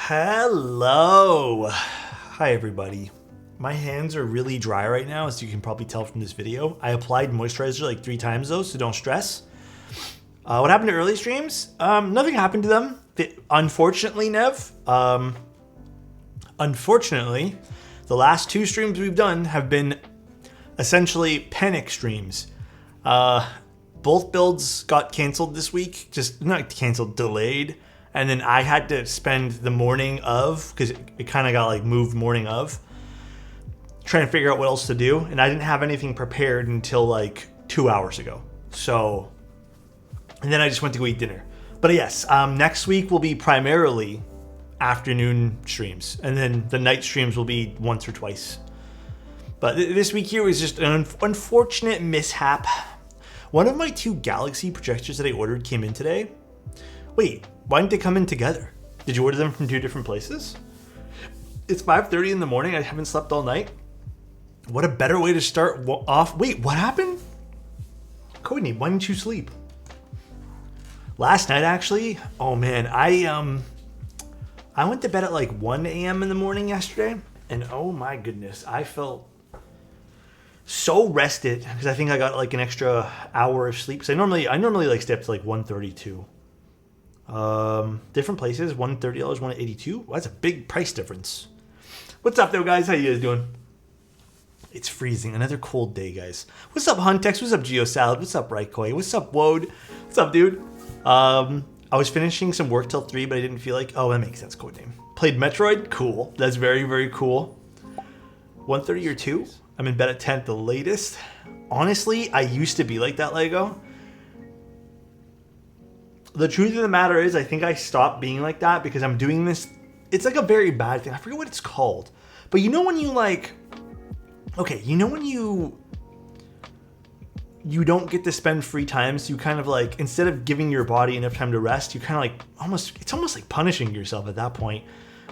Hello. Hi, everybody. My hands are really dry right now, as you can probably tell from this video. I applied moisturizer like 3 times though, so don't stress. What happened to early streams? Nothing happened to them. Unfortunately, Nev. Unfortunately, the last 2 streams we've done have been essentially panic streams. Both builds got canceled this week. Just not canceled, delayed. And then I had to spend the morning of, because it kind of got like moved morning of, trying to figure out what else to do. And I didn't have anything prepared until like 2 hours ago. So, and then I just went to go eat dinner. But yes, next week will be primarily afternoon streams. And then the night streams will be once or twice. But this week here was just an unfortunate mishap. One of my 2 Galaxy projectors that I ordered came in today. Wait, why didn't they come in together? Did you order them from 2 different places? It's 5:30 in the morning. I haven't slept all night. What a better way to start off. Wait, what happened? Courtney, why didn't you sleep? Last night, actually, oh man, I went to bed at like 1 a.m. in the morning yesterday. And oh my goodness, I felt so rested because I think I got like an extra hour of sleep. So I normally like stay up to like 1:32. Different places, $130, $182. Well, that's a big price difference. What's up though, guys? How you guys doing? It's freezing. Another cold day, guys. What's up, Huntex? What's up, GeoSalad? What's up, Raikoi? What's up, Wode? What's up, dude? I was finishing some work till 3, but I didn't feel like... Oh, that makes sense. Codename. Played Metroid? Cool. That's very, very cool. 1:30 or 2? I'm in bed at 10 at the latest. Honestly, I used to be like that, Lego. The truth of the matter is, I think I stopped being like that because I'm doing this. It's like a very bad thing. I forget what it's called. But you know when you like... Okay, you know when you don't get to spend free time, so you kind of like, instead of giving your body enough time to rest, you kind of like it's almost like punishing yourself at that point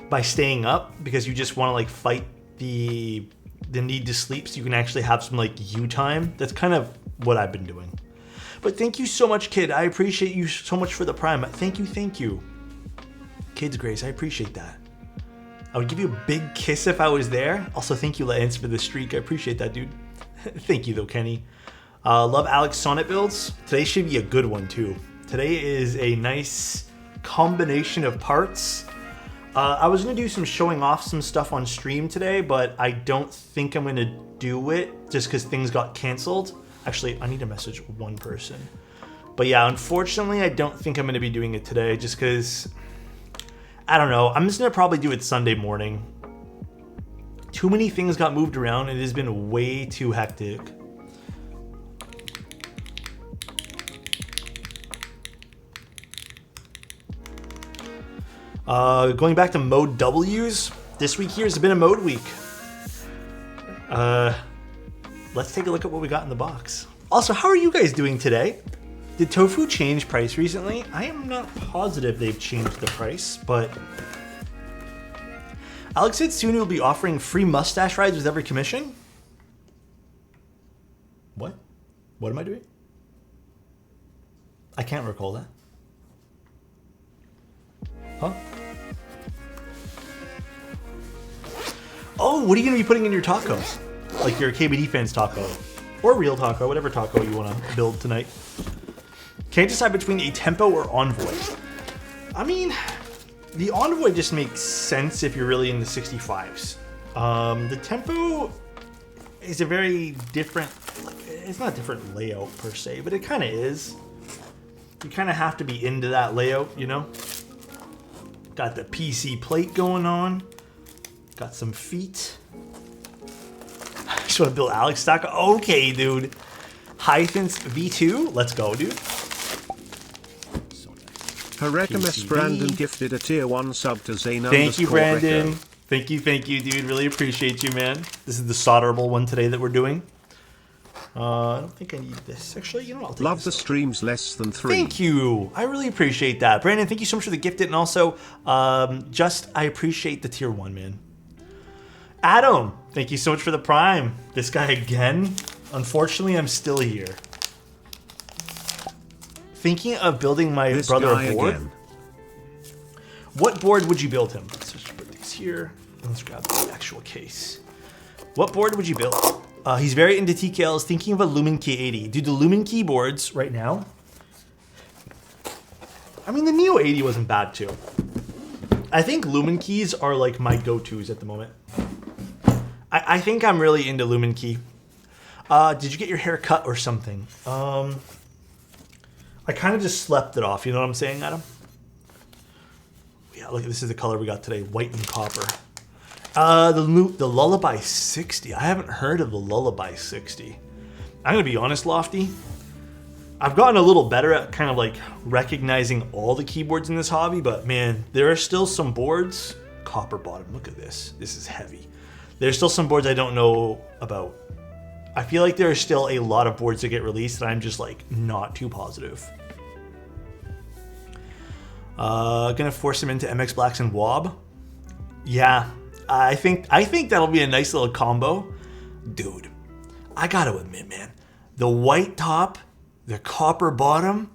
by staying up because you just want to like fight the need to sleep so you can actually have some like you time. That's kind of what I've been doing. But thank you so much, Kid. I appreciate you so much for the Prime. Thank you. Kid's Grace, I appreciate that. I would give you a big kiss if I was there. Also, thank you, Lance, for the streak. I appreciate that, dude. Thank you, though, Kenny. Love Alex Sonnet builds. Today should be a good one, too. Today is a nice combination of parts. I was going to do some showing off some stuff on stream today, but I don't think I'm going to do it just because things got canceled. Actually, I need to message one person. But yeah, unfortunately, I don't think I'm going to be doing it today just because, I don't know. I'm just going to probably do it Sunday morning. Too many things got moved around. It has been way too hectic. Going back to mode W's, this week here has been a mode week. Let's take a look at what we got in the box. Also, how are you guys doing today? Did tofu change price recently? I am not positive they've changed the price, but Alex said soon he'll be offering free mustache rides with every commission. What? What am I doing? I can't recall that. Huh? Oh, what are you going to be putting in your tacos? Like your KBD fans taco. Or real taco, whatever taco you want to build tonight. Can't decide between a tempo or envoy. I mean, the envoy just makes sense if you're really in the 65s. The tempo is a very different, like, it's not a different layout per se, but it kind of is. You kind of have to be into that layout, you know? Got the PC plate going on. Got some feet. I just want to build Alex stock. Okay, dude. Hyphens V2. Let's go, dude. Herekamus Brandon gifted a tier 1 sub to Zane. Thank you, Brandon. Thank you, dude. Really appreciate you, man. This is the solderable one today that we're doing. I don't think I need this. Actually, you know what? I'll take Love this. The streams less than 3. Thank you. I really appreciate that. Brandon, thank you so much for the gifted. And also, I appreciate the tier 1, man. Adam, thank you so much for the Prime. This guy again. Unfortunately, I'm still here. Thinking of building my brother a board. Again. What board would you build him? Let's just put these here. Let's grab the actual case. What board would you build? He's very into TKLs, thinking of a Lumen K80. Dude, the Lumen keyboards right now, I mean, the Neo 80 wasn't bad too. I think Lumen keys are like my go-tos at the moment. I think I'm really into Lumen key. Did you get your hair cut or something? I kind of just slept it off. You know what I'm saying, Adam? Yeah, look, this is the color we got today, white and copper. The Lullaby 60. I haven't heard of the Lullaby 60. I'm gonna be honest, Lofty. I've gotten a little better at kind of like recognizing all the keyboards in this hobby, but man, there are still some boards. Copper bottom, look at this. This is heavy. There's still some boards I don't know about. I feel like there are still a lot of boards that get released that I'm just like not too positive. Gonna force him into MX Blacks and Wob. Yeah, I think that'll be a nice little combo. Dude, I gotta admit, man, the white top, the copper bottom,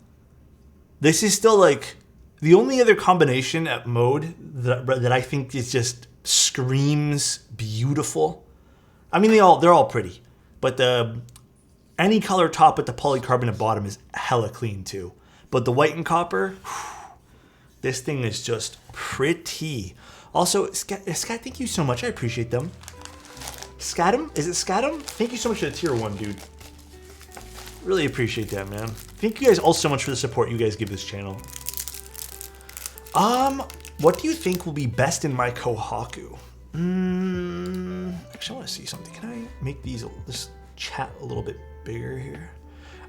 this is still like the only other combination at mode that I think is just screams beautiful. I mean, they're all pretty, but any color top with the polycarbonate bottom is hella clean too. But the white and copper, whew, this thing is just pretty. Also, Scat, thank you so much. I appreciate them. Scatum? Is it Scatum? Thank you so much for the tier 1, dude. Really appreciate that, man. Thank you guys all so much for the support you guys give this channel. What do you think will be best in my Kohaku? Actually, I want to see something. Can I make this chat a little bit bigger here?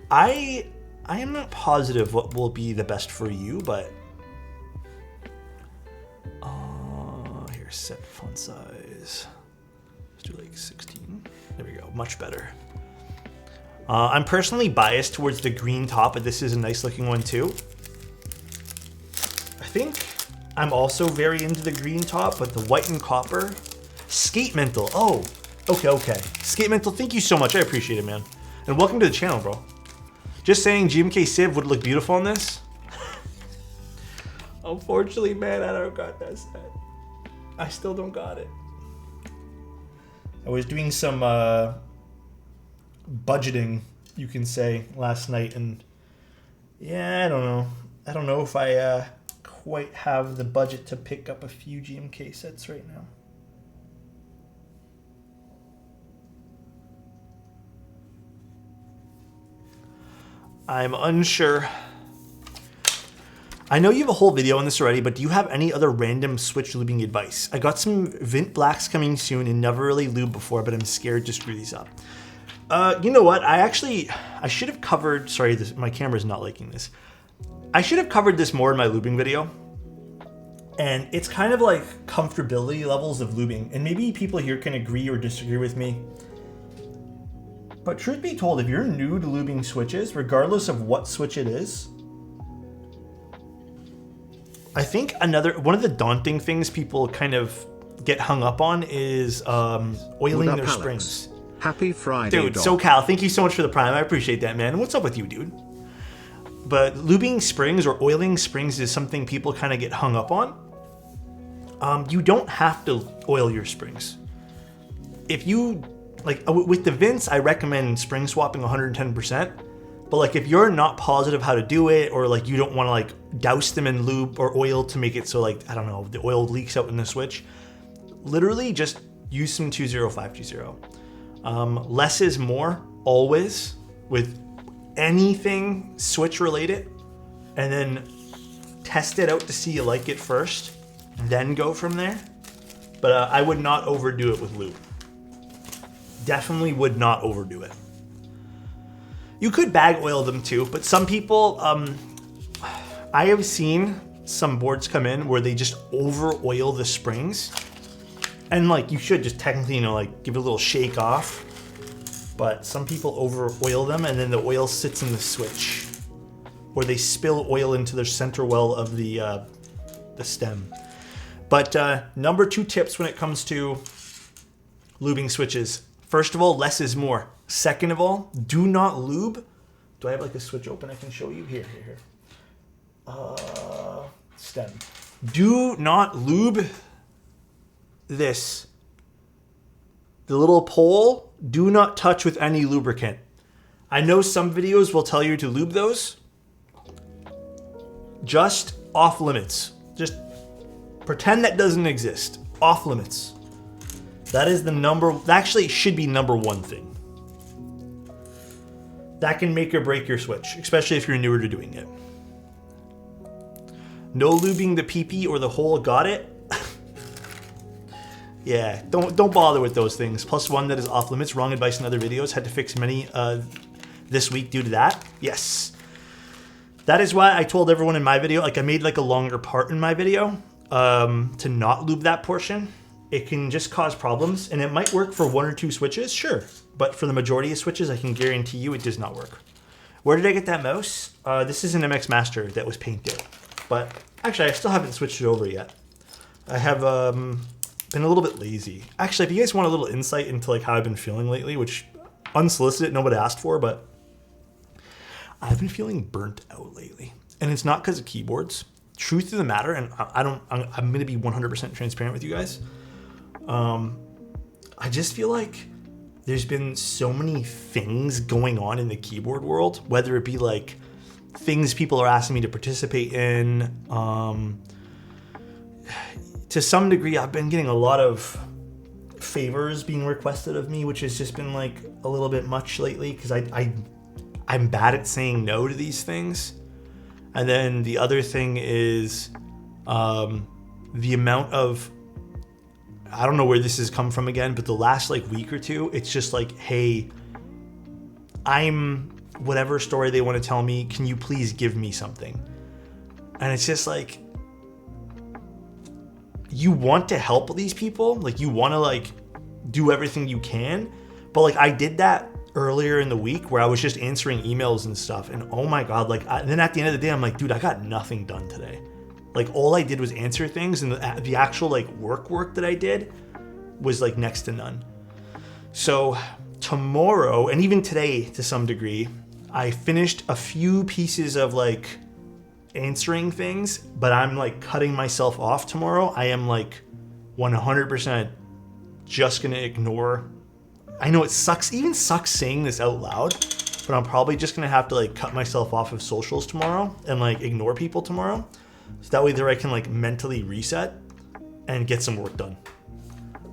I am not positive what will be the best for you, but here, set font size. Let's do like 16. There we go, much better. I'm personally biased towards the green top, but this is a nice looking one too. I think I'm also very into the green top, but the white and copper. Skate Mental. Oh, okay. Skate Mental, thank you so much. I appreciate it, man. And welcome to the channel, bro. Just saying GMK Civ would look beautiful on this. Unfortunately, man, I don't got that set. I still don't got it. I was doing some budgeting, you can say, last night, and yeah, I don't know. I don't know if I quite have the budget to pick up a few GMK sets right now. I'm unsure. I know you have a whole video on this already, but do you have any other random Switch lubing advice? I got some Vint Blacks coming soon and never really lubed before, but I'm scared to screw these up. You know what? I should have covered, sorry, my camera's not liking this. I should have covered this more in my lubing video. And it's kind of like comfortability levels of lubing. And maybe people here can agree or disagree with me. But truth be told, if you're new to lubing switches, regardless of what switch it is, I think one of the daunting things people kind of get hung up on is oiling their springs. Happy Friday, dude. SoCal, thank you so much for the prime. I appreciate that, man. What's up with you, dude? But lubing springs or oiling springs is something people kind of get hung up on. You don't have to oil your springs. If you, like with the Vince, I recommend spring swapping 110%. But like if you're not positive how to do it, or like you don't want to like douse them in lube or oil to make it so like, I don't know, the oil leaks out in the switch, literally just use some 20520. Less is more always with anything switch related, and then test it out to see you like it first, then go from there. But I would not overdo it with lube. Definitely would not overdo it. You could bag oil them too, but some people, I have seen some boards come in where they just over oil the springs, and like you should just technically, you know, like give it a little shake off. But some people over oil them, and then the oil sits in the switch, or they spill oil into the center well of the stem. But number 2 tips when it comes to lubing switches: first of all, less is more. Second of all, do not lube. Do I have like a switch open I can show you? Here. Stem. Do not lube this. The little pole, do not touch with any lubricant. I know some videos will tell you to lube those. Just off limits. Just pretend that doesn't exist. Off limits. That is actually it should be number one thing. That can make or break your switch, especially if you're newer to doing it. No lubing the PP or the hole, got it? Yeah, don't bother with those things. Plus one that is off limits. Wrong advice in other videos. Had to fix many this week due to that. Yes. That is why I told everyone in my video, like I made like a longer part in my video to not lube that portion. It can just cause problems, and it might work for 1 or 2 switches, sure. But for the majority of switches, I can guarantee you it does not work. Where did I get that mouse? This is an MX Master that was painted. But actually, I still haven't switched it over yet. I have been a little bit lazy. Actually, if you guys want a little insight into like how I've been feeling lately, which unsolicited, nobody asked for, but I've been feeling burnt out lately. And it's not because of keyboards. Truth of the matter, and I'm going to be 100% transparent with you guys. I just feel like there's been so many things going on in the keyboard world, whether it be like things people are asking me to participate in. To some degree, I've been getting a lot of favors being requested of me, which has just been like a little bit much lately because I'm bad at saying no to these things. And then the other thing is the amount of, I don't know where this has come from again, but the last like week or two, it's just like, hey, I'm whatever story they want to tell me, can you please give me something? And it's just like, you want to help these people, like you want to like do everything you can, but like I did that earlier in the week where I was just answering emails and stuff, and oh my god, like then at the end of the day I'm like, dude, I got nothing done today. Like all I did was answer things, and the actual like work that I did was like next to none. So tomorrow, and even today to some degree, I finished a few pieces of like answering things, but I'm like cutting myself off tomorrow. I am like 100% just gonna ignore. I know it sucks, even sucks saying this out loud, but I'm probably just gonna have to like cut myself off of socials tomorrow and like ignore people tomorrow. So that way there I can like mentally reset and get some work done.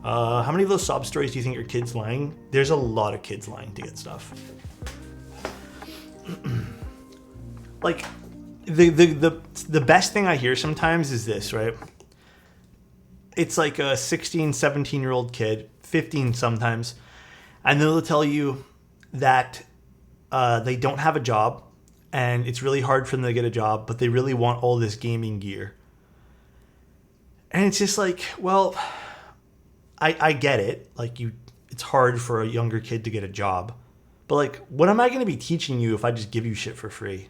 How many of those sob stories do you think are kids lying? There's a lot of kids lying to get stuff. Like the best thing I hear sometimes is this, right? It's like a 16, 17-year-old kid, 15 sometimes, and they'll tell you that they don't have a job and it's really hard for them to get a job, but they really want all this gaming gear. And it's just like, well, I get it. Like it's hard for a younger kid to get a job, but like, what am I going to be teaching you if I just give you shit for free?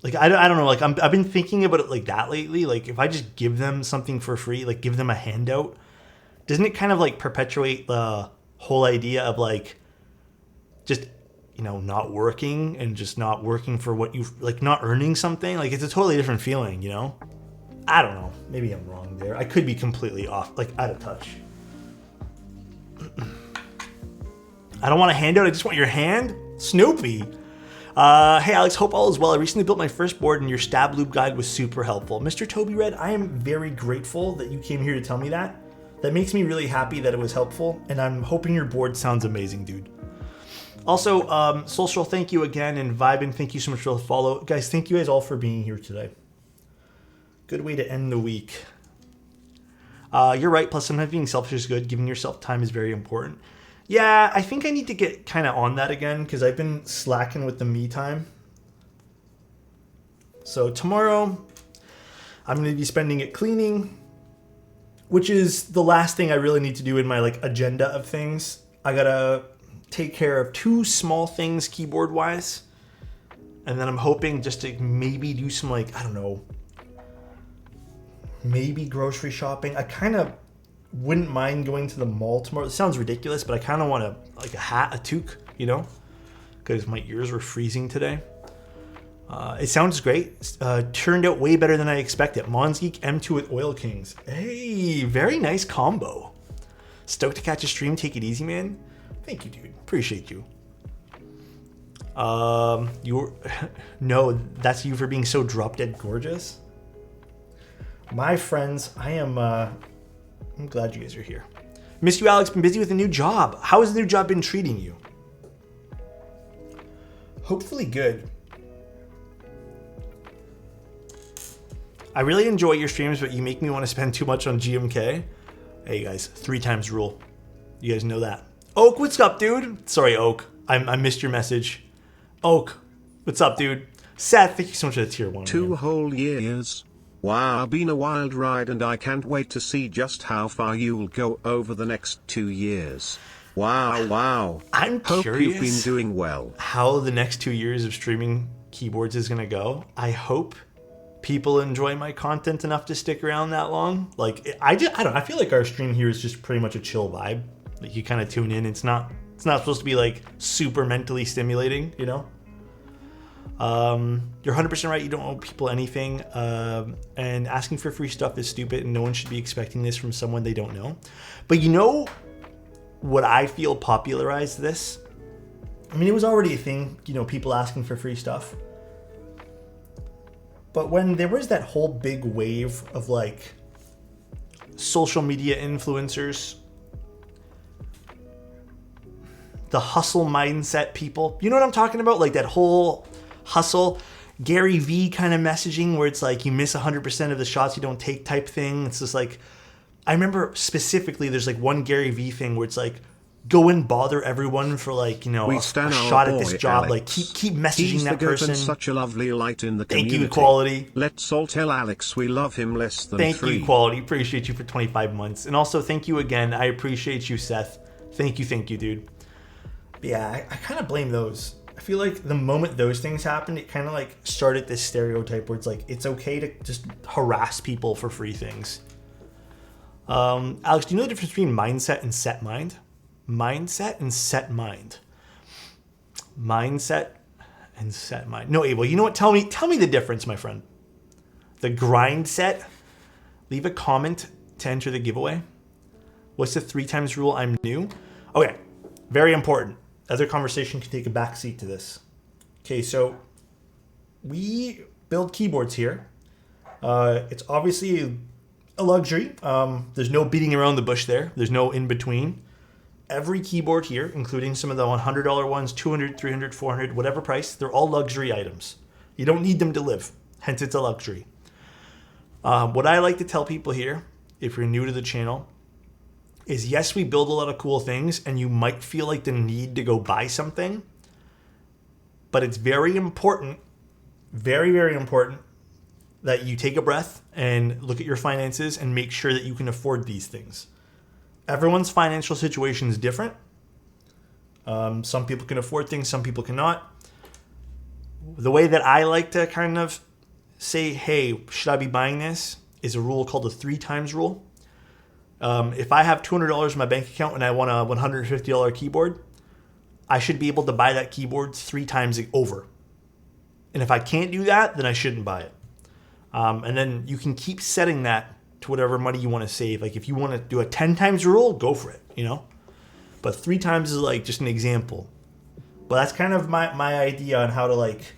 Like, I don't know. Like I've been thinking about it like that lately. Like if I just give them something for free, like give them a handout, doesn't it kind of like perpetuate the whole idea of like, just, you know, not working and just not working for what you like, not earning something? Like it's a totally different feeling, you know? I don't know. Maybe I'm wrong there. I could be completely off, like out of touch. I don't want a handout. I just want your hand. Snoopy. Hey Alex, hope all is well. I recently built my first board and your stab lube guide was super helpful. Mr. Toby Red, I am very grateful that you came here to tell me that. That makes me really happy that it was helpful, and I'm hoping your board sounds amazing, dude. Also, Social, thank you again, and Vibin, thank you so much for the follow. Guys, thank you guys all for being here today. Good way to end the week. You're right, plus sometimes being selfish is good. Giving yourself time is very important. Yeah, I think I need to get kind of on that again because I've been slacking with the me time. So tomorrow, I'm going to be spending it cleaning, which is the last thing I really need to do in my like agenda of things. I got to take care of 2 small things keyboard-wise, and then I'm hoping just to maybe do some like, I don't know, maybe grocery shopping. I kind of wouldn't mind going to the mall tomorrow. It sounds ridiculous, but I kind of want a hat, a toque, you know, because my ears were freezing today. It sounds great. Turned out way better than I expected. Monsgeek M2 with Oil Kings. Hey, very nice combo. Stoked to catch a stream. Take it easy, man. Thank you, dude. Appreciate you. No, that's you for being so drop dead gorgeous. My friends, I'm glad you guys are here. Missed you, Alex. Been busy with a new job. How has the new job been treating you? Hopefully good. I really enjoy your streams, but you make me want to spend too much on GMK. Hey guys, 3 times rule. You guys know that. Oak, what's up, dude? Sorry, Oak. I missed your message. Oak, what's up, dude? Seth, thank you so much for the tier 1. 2 man. whole years. Wow, been a wild ride and I can't wait to see just how far you'll go over the next 2 years. Wow. I'm Hope curious you've been doing well. how the next 2 years of streaming keyboards is going to go. I hope people enjoy my content enough to stick around that long. Like, I don't know. I feel like our stream here is just pretty much a chill vibe. Like, you kind of tune in. It's not supposed to be like super mentally stimulating, you know? You're 100% right. You don't owe people anything. And asking for free stuff is stupid, and no one should be expecting this from someone they don't know. But you know what I feel popularized this? I mean, it was already a thing, you know, people asking for free stuff. But when there was that whole big wave of like social media influencers, the hustle mindset people, you know what I'm talking about? Like that whole hustle, Gary V kind of messaging where it's like you miss 100% of the shots you don't take type thing. It's just like, I remember specifically there's like one Gary V thing where it's like, go and bother everyone for like, you know, a shot at this job. Alex. Like keep messaging He's that the goat person. and such a lovely light in the Thank community. you, Equality. Let's all tell Alex we love him less than Thank 3. you, Equality. Appreciate you for 25 months. And also thank you again. I appreciate you, Seth. Thank you, dude. But yeah, I kind of blame those. I feel like the moment those things happened, it kind of like started this stereotype where it's like, it's okay to just harass people for free things. Alex, do you know the difference between mindset and set mind? Mindset and set mind. Mindset and set mind. No, Abel, you know what? Tell me the difference, my friend. The grind set. Leave a comment to enter the giveaway. What's the 3 times rule? I'm new. Okay, very important. Other conversation can take a backseat to this. Okay, so we build keyboards here. It's obviously a luxury. There's no beating around the bush there. There's no in between. Every keyboard here, including some of the $100 ones, $200, $300, $400, whatever price, they're all luxury items. You don't need them to live. Hence, it's a luxury. What I like to tell people here, if you're new to the channel, is yes, we build a lot of cool things, and you might feel like the need to go buy something, but it's very important, very, very important that you take a breath and look at your finances and make sure that you can afford these things. Everyone's financial situation is different. Some people can afford things, some people cannot. The way that I like to kind of say, hey, should I be buying this, is a rule called the 3 times rule. If I have $200 in my bank account and I want a $150 keyboard, I should be able to buy that keyboard 3 times over. And if I can't do that, then I shouldn't buy it. And then you can keep setting that to whatever money you want to save. Like if you want to do a 10 times rule, go for it, you know? But 3 times is like just an example. But that's kind of my idea on how to like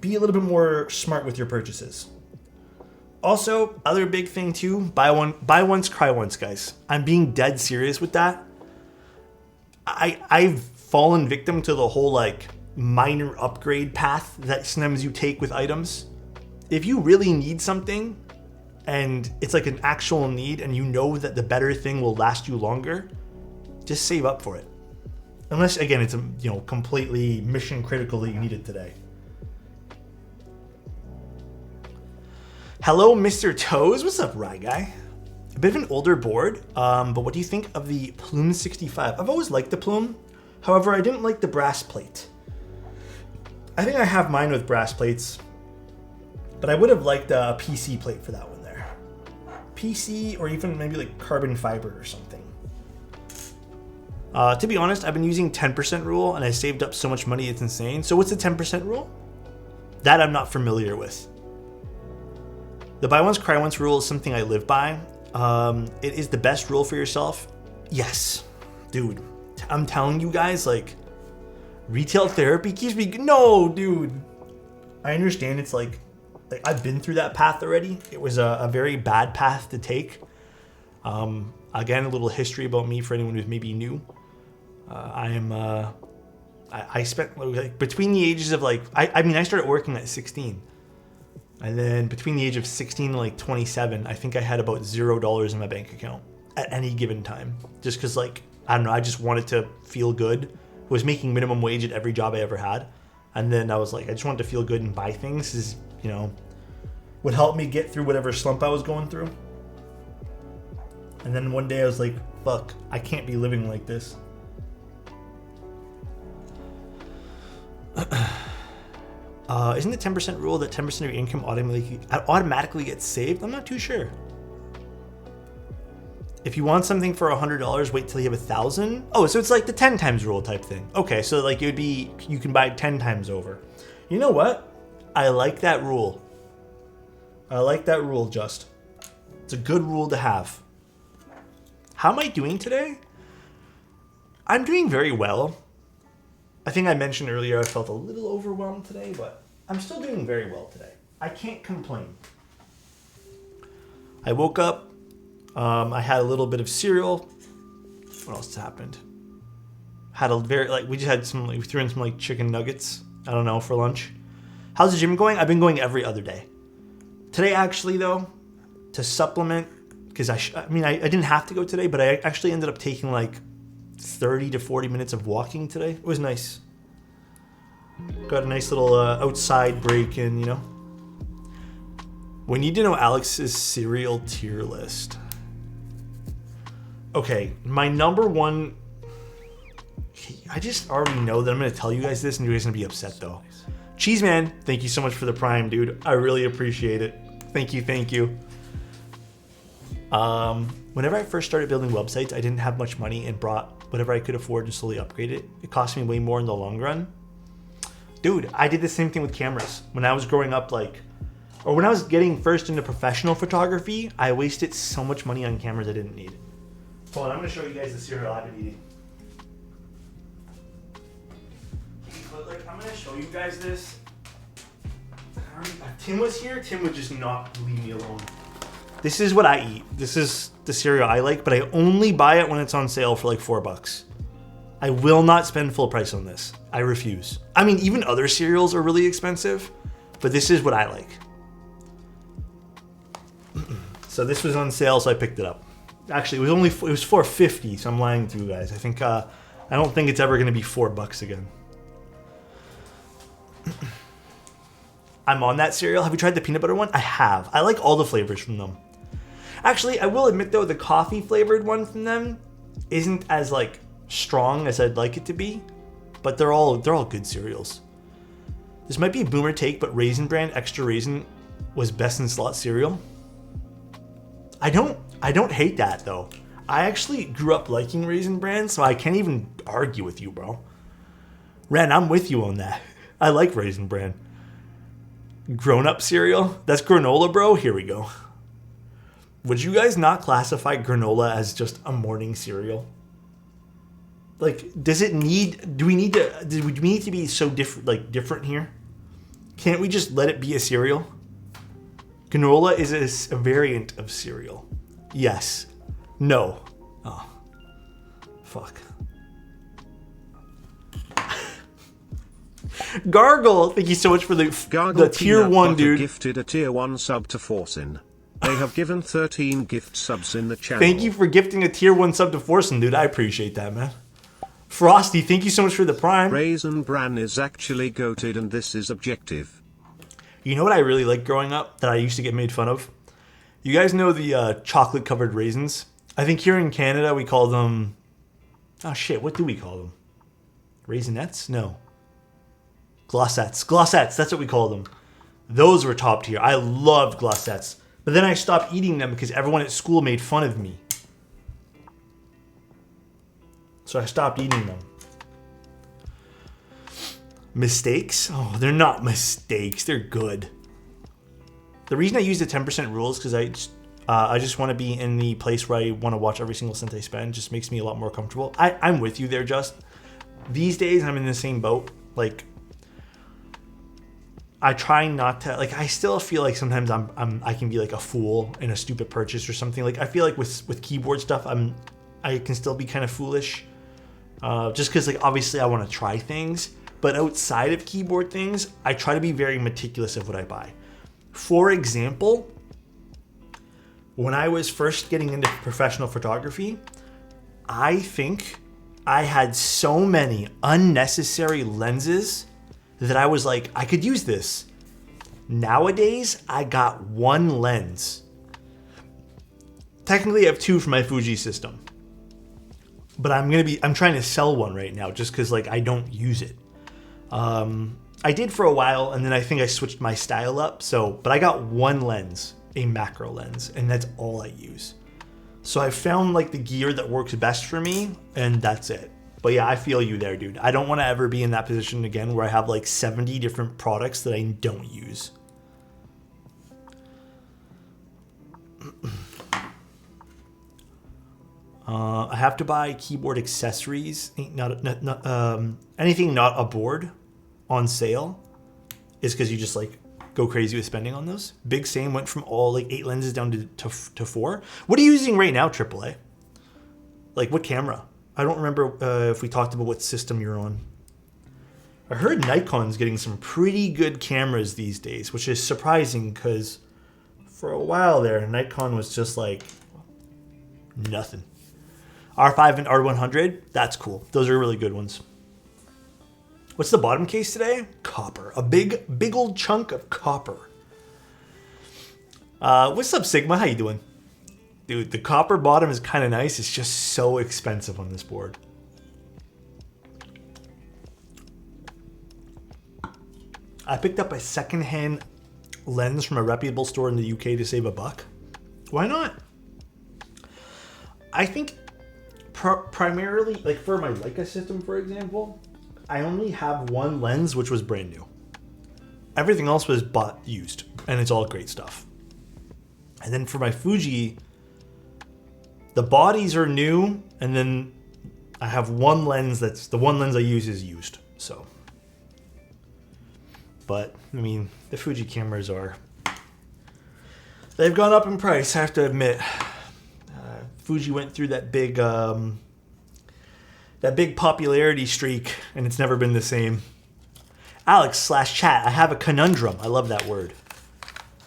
be a little bit more smart with your purchases. Also, other big thing too, buy once, cry once, guys. I'm being dead serious with that. I've fallen victim to the whole like minor upgrade path that sometimes you take with items. If you really need something and it's like an actual need and you know that the better thing will last you longer, just save up for it. Unless, again, it's completely mission critical that you need it today. Hello, Mr. Toes. What's up, Rye Guy? A bit of an older board, but what do you think of the Plume 65? I've always liked the Plume. However, I didn't like the brass plate. I think I have mine with brass plates, but I would have liked a PC plate for that one there. PC or even maybe like carbon fiber or something. To be honest, I've been using 10% rule and I saved up so much money, it's insane. So what's the 10% rule? That I'm not familiar with. The buy once, cry once rule is something I live by. It is the best rule for yourself. Yes, dude. I'm telling you guys, like, retail therapy keeps me... No, dude. I understand it's like I've been through that path already. It was a very bad path to take. Again, a little history about me for anyone who's maybe new. I spent like, between the ages of like, I mean, I started working at 16. And then between the age of 16 and like 27, I think I had about $0 in my bank account at any given time. Just because, like, I don't know, I just wanted to feel good. Was making minimum wage at every job I ever had. And then I was like, I just wanted to feel good and buy things. Is, you know, would help me get through whatever slump I was going through. And then one day I was like, fuck, I can't be living like this. Isn't the 10% rule that 10% of your income automatically gets saved? I'm not too sure. If you want something for $100, wait till you have 1,000. Oh, so it's like the 10 times rule type thing. Okay, so like it would be, you can buy 10 times over. You know what? I like that rule. I like that rule, Just. It's a good rule to have. How am I doing today? I'm doing very well. I think I mentioned earlier I felt a little overwhelmed today, but I'm still doing very well today. I can't complain. I woke up. I had a little bit of cereal. What else happened? Had a very, like, we just had some, like, we threw in some, like, chicken nuggets, I don't know, for lunch. How's the gym going? I've been going every other day. Today, actually, though, to supplement, because I didn't have to go today, but I actually ended up taking, like, 30 to 40 minutes of walking today. It was nice. Got a nice little outside break in, you know. We need to know Alex's cereal tier list. Okay, my number one... I just already know that I'm going to tell you guys this and you guys are going to be upset, though. Cheeseman, thank you so much for the Prime, dude. I really appreciate it. Thank you, thank you. Whenever I first started building websites, I didn't have much money and brought whatever I could afford to slowly upgrade it. It cost me way more in the long run. Dude, I did the same thing with cameras. When I was growing up, like, or when I was getting first into professional photography, I wasted so much money on cameras I didn't need. Hold on, I'm going to show you guys the cereal I've been eating. Like, I'm going to show you guys this. If Tim was here, Tim would just not leave me alone. This is what I eat. This is the cereal I like, but I only buy it when it's on sale for like $4. I will not spend full price on this. I refuse. I mean, even other cereals are really expensive, but this is what I like. So this was on sale, so I picked it up. Actually, it was $4.50, so I'm lying to you guys. I don't think it's ever going to be $4 again. I'm on that cereal. Have you tried the peanut butter one? I have. I like all the flavors from them. Actually, I will admit though, the coffee flavored one from them isn't as like strong as I'd like it to be, but they're all good cereals. This might be a boomer take, but Raisin Bran Extra Raisin was best in slot cereal. I don't hate that though. I actually grew up liking Raisin Bran, so I can't even argue with you, bro. Ren, I'm with you on that. I like Raisin Bran. Grown-up cereal? That's granola, bro? Here we go. Would you guys not classify granola as just a morning cereal? Like, do we need to be so different here? Can't we just let it be a cereal? Granola is a variant of cereal. Yes. No. Oh. Fuck. Gargle, thank you so much for the tier 1, dude. Gifted a tier 1 sub to Forcin. They have given 13 gift subs in the channel. Thank you for gifting a tier 1 sub to Forcin, dude. I appreciate that, man. Frosty, thank you so much for the Prime. Raisin Bran is actually goated, and this is objective. You know what I really liked growing up that I used to get made fun of? You guys know the chocolate covered raisins? I think here in Canada we call them... Oh shit, what do we call them? Raisinets? No. Glossettes. Glossettes, that's what we call them. Those were top tier. I loved glossettes. But then I stopped eating them because everyone at school made fun of me. So I stopped eating them. Mistakes? Oh, they're not mistakes. They're good. The reason I use the 10% rule is because I just want to be in the place where I want to watch every single cent I spend. Just makes me a lot more comfortable. I'm with you there, Just. These days, I'm in the same boat. Like, I try not to, like, I still feel like sometimes I can be like a fool in a stupid purchase or something. Like, I feel like with keyboard stuff, I can still be kind of foolish. Just because, like, obviously I want to try things. But outside of keyboard things, I try to be very meticulous of what I buy. For example, when I was first getting into professional photography, I think I had so many unnecessary lenses that I was like, I could use this. Nowadays, I got one lens. Technically, I have two for my Fuji system. But I'm trying to sell one right now just because, like, I don't use it. I did for a while, and then I think I switched my style up. But I got one lens, a macro lens, and that's all I use. So I found like the gear that works best for me, and that's it. But yeah, I feel you there, dude. I don't want to ever be in that position again where I have like 70 different products that I don't use. I have to buy keyboard accessories, anything not a board on sale is because you just like go crazy with spending on those. Big Sam went from all like 8 lenses down to 4. What are you using right now, AAA? Like what camera? I don't remember if we talked about what system you're on. I heard Nikon's getting some pretty good cameras these days, which is surprising because for a while there, Nikon was just like nothing. R5 and R100, that's cool. Those are really good ones. What's the bottom case today? Copper. A big old chunk of copper. What's up, Sigma? How you doing? Dude, the copper bottom is kind of nice. It's just so expensive on this board. I picked up a secondhand lens from a reputable store in the UK to save $1. Why not? I think primarily, like for my Leica system, for example, I only have one lens, which was brand new. Everything else was bought used, and it's all great stuff. And then for my Fuji, the bodies are new, and then I have one lens that's the one lens I use is used. So, but I mean, the Fuji cameras they've gone up in price. I have to admit. Fuji went through that big popularity streak, and it's never been the same. Alex/chat, I have a conundrum. I love that word.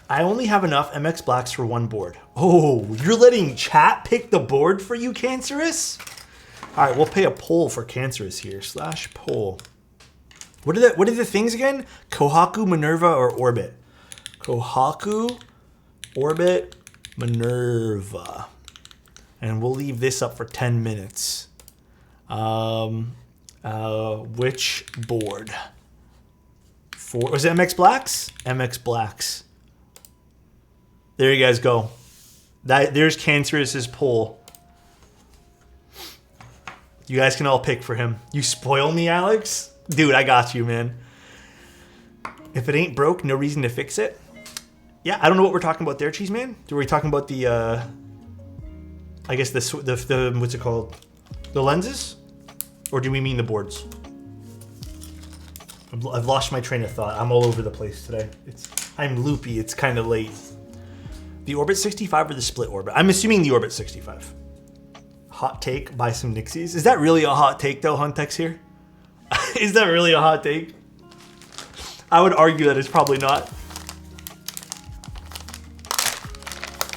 I only have enough MX Blacks for one board. Oh, you're letting chat pick the board for you, Cancerous? All right, we'll pay a poll for Cancerous here. /poll. What are the things again? Kohaku, Minerva, or Orbit? Kohaku, Orbit, Minerva. And we'll leave this up for 10 minutes. Which board? Was it MX Blacks? MX Blacks. There you guys go. There's Cancerous's poll. You guys can all pick for him. You spoil me, Alex? Dude, I got you, man. If it ain't broke, no reason to fix it. Yeah, I don't know what we're talking about there, Cheese Man. Were we talking about the I guess the what's it called? The lenses? Or do we mean the boards? I've lost my train of thought. I'm all over the place today. I'm loopy. It's kind of late. The Orbit 65 or the Split Orbit? I'm assuming the Orbit 65. Hot take, buy some Nixies. Is that really a hot take though, Huntex here? Is that really a hot take? I would argue that it's probably not.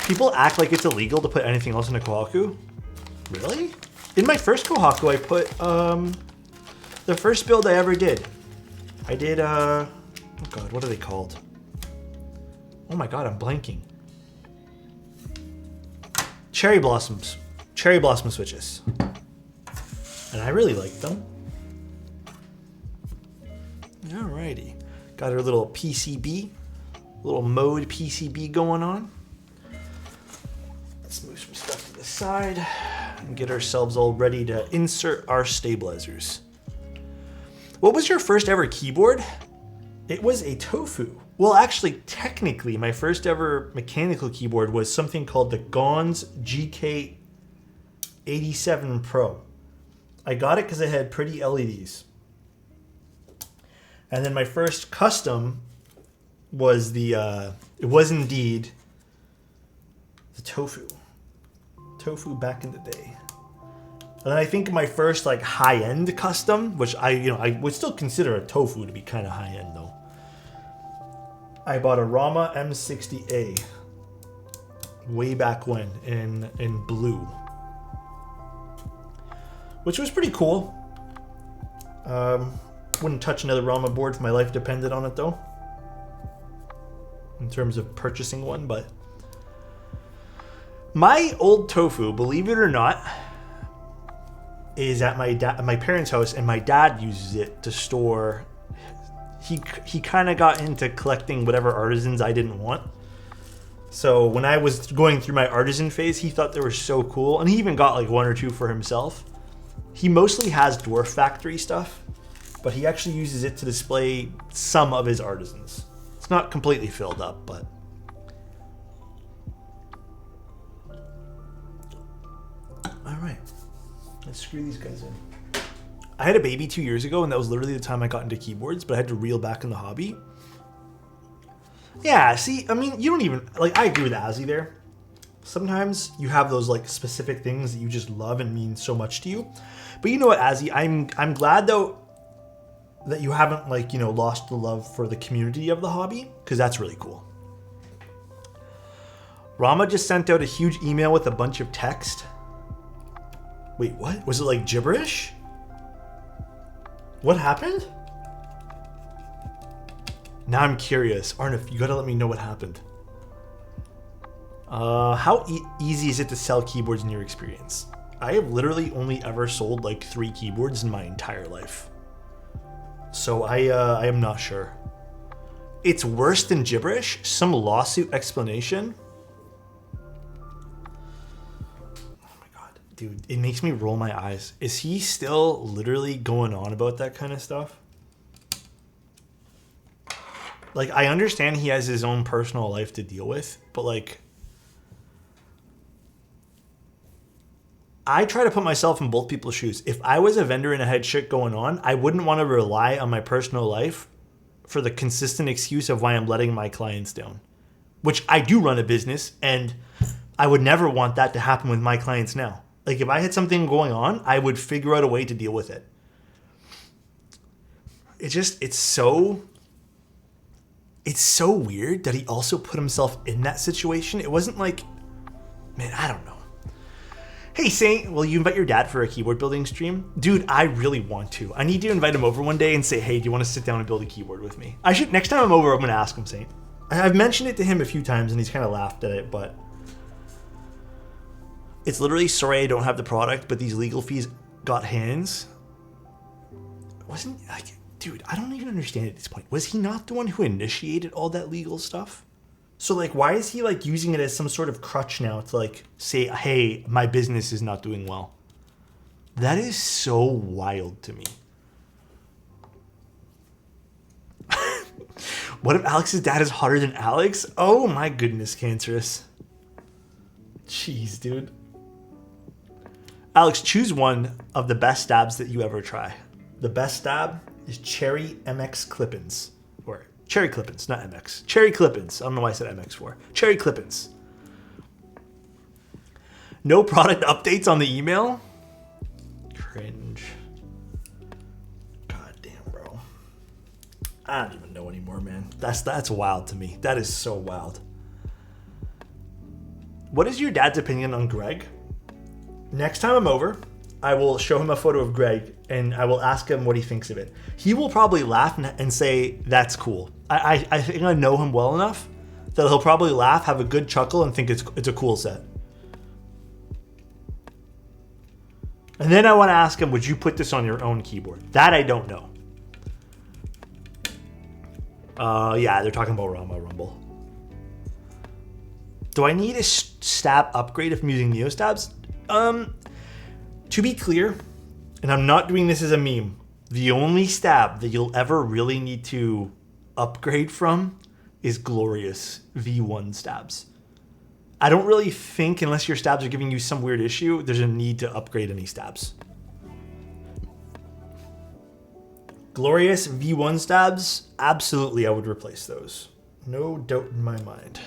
People act like it's illegal to put anything else in a Kohaku. Really? In my first Kohaku, I put the first build I ever did. I did oh god, what are they called? Oh my god, I'm blanking. Cherry blossom switches, and I really like them. Alrighty, got our little PCB, little mode PCB going on. Let's move some stuff to the side and get ourselves all ready to insert our stabilizers. What was your first ever keyboard? It was a Tofu. Well, actually, technically, my first ever mechanical keyboard was something called the Gons GK87 Pro. I got it because it had pretty LEDs. And then my first custom was it was indeed the Tofu. Tofu back in the day. And then I think my first like high-end custom, which I would still consider a Tofu to be kind of high-end though. I bought a Rama M60A way back when in blue, which was pretty cool. Wouldn't touch another Rama board if my life depended on it though, in terms of purchasing one. But my old Tofu, believe it or not, is at my parents' house, and my dad uses it to store. He kind of got into collecting whatever artisans I didn't want. So when I was going through my artisan phase, he thought they were so cool, and he even got like one or two for himself. He mostly has Dwarf Factory stuff, but he actually uses it to display some of his artisans. It's not completely filled up, but all right. Let's screw these guys in. I had a baby 2 years ago, and that was literally the time I got into keyboards, but I had to reel back in the hobby. Yeah, see, I mean, you don't even, like, I agree with Azzy there. Sometimes you have those, like, specific things that you just love and mean so much to you. But you know what, Azzy, I'm glad, though, that you haven't, like, you know, lost the love for the community of the hobby, because that's really cool. Rama just sent out a huge email with a bunch of text. Wait, what? Was it like gibberish? What happened? Now I'm curious. Arnif, you gotta let me know what happened. How easy is it to sell keyboards in your experience? I have literally only ever sold like 3 keyboards in my entire life. So I am not sure. It's worse than gibberish? Some lawsuit explanation? Dude, it makes me roll my eyes. Is he still literally going on about that kind of stuff? Like, I understand he has his own personal life to deal with, but like, I try to put myself in both people's shoes. If I was a vendor and I had shit going on, I wouldn't want to rely on my personal life for the consistent excuse of why I'm letting my clients down. Which I do run a business, and I would never want that to happen with my clients now. Like, if I had something going on, I would figure out a way to deal with it. It's so weird that he also put himself in that situation. It wasn't like, man, I don't know. Hey, Saint, will you invite your dad for a keyboard building stream? Dude, I really want to. I need to invite him over one day and say, hey, do you want to sit down and build a keyboard with me? Next time I'm over, I'm going to ask him, Saint. I've mentioned it to him a few times, and he's kind of laughed at it, but it's literally, sorry I don't have the product, but these legal fees got hands. Wasn't, like, dude, I don't even understand at this point. Was he not the one who initiated all that legal stuff? So, like, why is he, like, using it as some sort of crutch now to, like, say, hey, my business is not doing well? That is so wild to me. What if Alex's dad is hotter than Alex? Oh, my goodness, Cancerous. Jeez, dude. Alex, choose one of the best stabs that you ever try. The best stab is Cherry MX Clippins. Or Cherry Clippins, not MX. Cherry Clippins. I don't know why I said MX for. Cherry Clippins. No product updates on the email? Cringe. God damn, bro. I don't even know anymore, man. That's wild to me. That is so wild. What is your dad's opinion on Greg? Next time I'm over, I will show him a photo of Greg and I will ask him what he thinks of it. He will probably laugh and say, that's cool. I think I know him well enough that he'll probably laugh, have a good chuckle, and think it's a cool set. And then I want to ask him, would you put this on your own keyboard? That I don't know. Yeah, they're talking about Rama Rumble. Do I need a stab upgrade if I'm using Neo stabs? To be clear, and I'm not doing this as a meme, The only stab that you'll ever really need to upgrade from is glorious V1 stabs. I don't really think, unless your stabs are giving you some weird issue, there's a need to upgrade any stabs. Glorious V1 stabs, absolutely I would replace those. No doubt in my mind.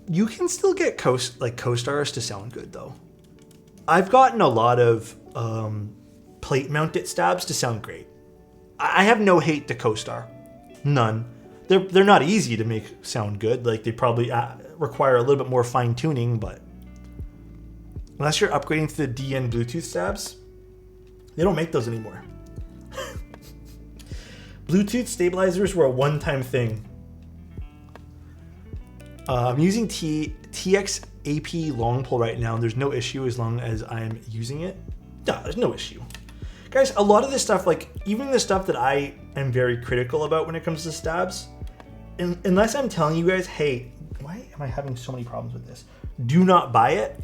You can still get co-stars to sound good though. I've gotten a lot of plate mounted stabs to sound great. I have no hate to co-star. None. They're not easy to make sound good. Like they probably require a little bit more fine tuning, but unless you're upgrading to the DN Bluetooth stabs, they don't make those anymore. Bluetooth stabilizers were a one-time thing. I'm using TX AP long pole right now, and there's no issue as long as I'm using it. No, there's no issue. Guys, a lot of this stuff, like even the stuff that I am very critical about when it comes to stabs, unless I'm telling you guys, hey, why am I having so many problems with this? Do not buy it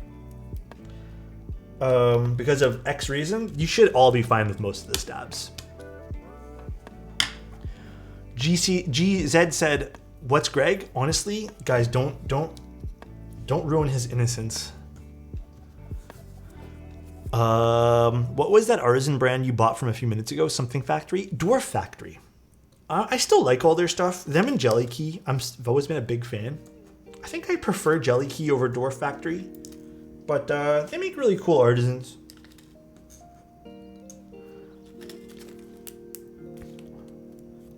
because of X reason. You should all be fine with most of the stabs. GZ said, "What's Greg?" Honestly, guys, don't ruin his innocence. What was that artisan brand you bought from a few minutes ago? Something Factory? Dwarf Factory. I still like all their stuff. Them and Jelly Key, I've always been a big fan. I think I prefer Jelly Key over Dwarf Factory, but they make really cool artisans.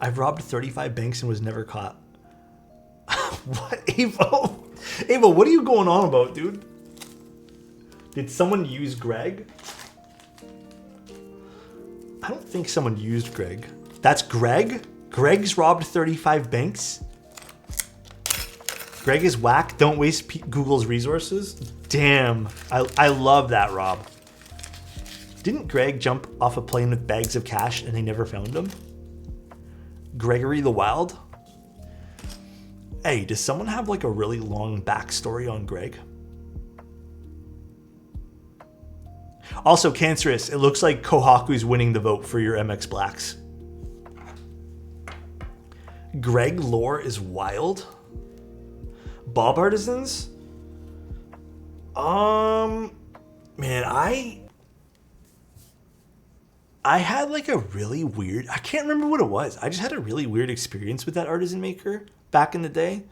I've robbed 35 banks and was never caught. What, Avo? Avo, what are you going on about, dude? Did someone use Greg? I don't think someone used Greg. That's Greg? Greg's robbed 35 banks? Greg is whack. Don't waste Google's resources. Damn. I love that, Rob. Didn't Greg jump off a plane with bags of cash and they never found him? Gregory the Wild? Hey, does someone have like a really long backstory on Greg? Also, Cancerous, it looks like Kohaku's winning the vote for your MX Blacks. Greg lore is wild. Bob Artisans? Man, I had like a really weird, I can't remember what it was. I just had a really weird experience with that artisan maker back in the day.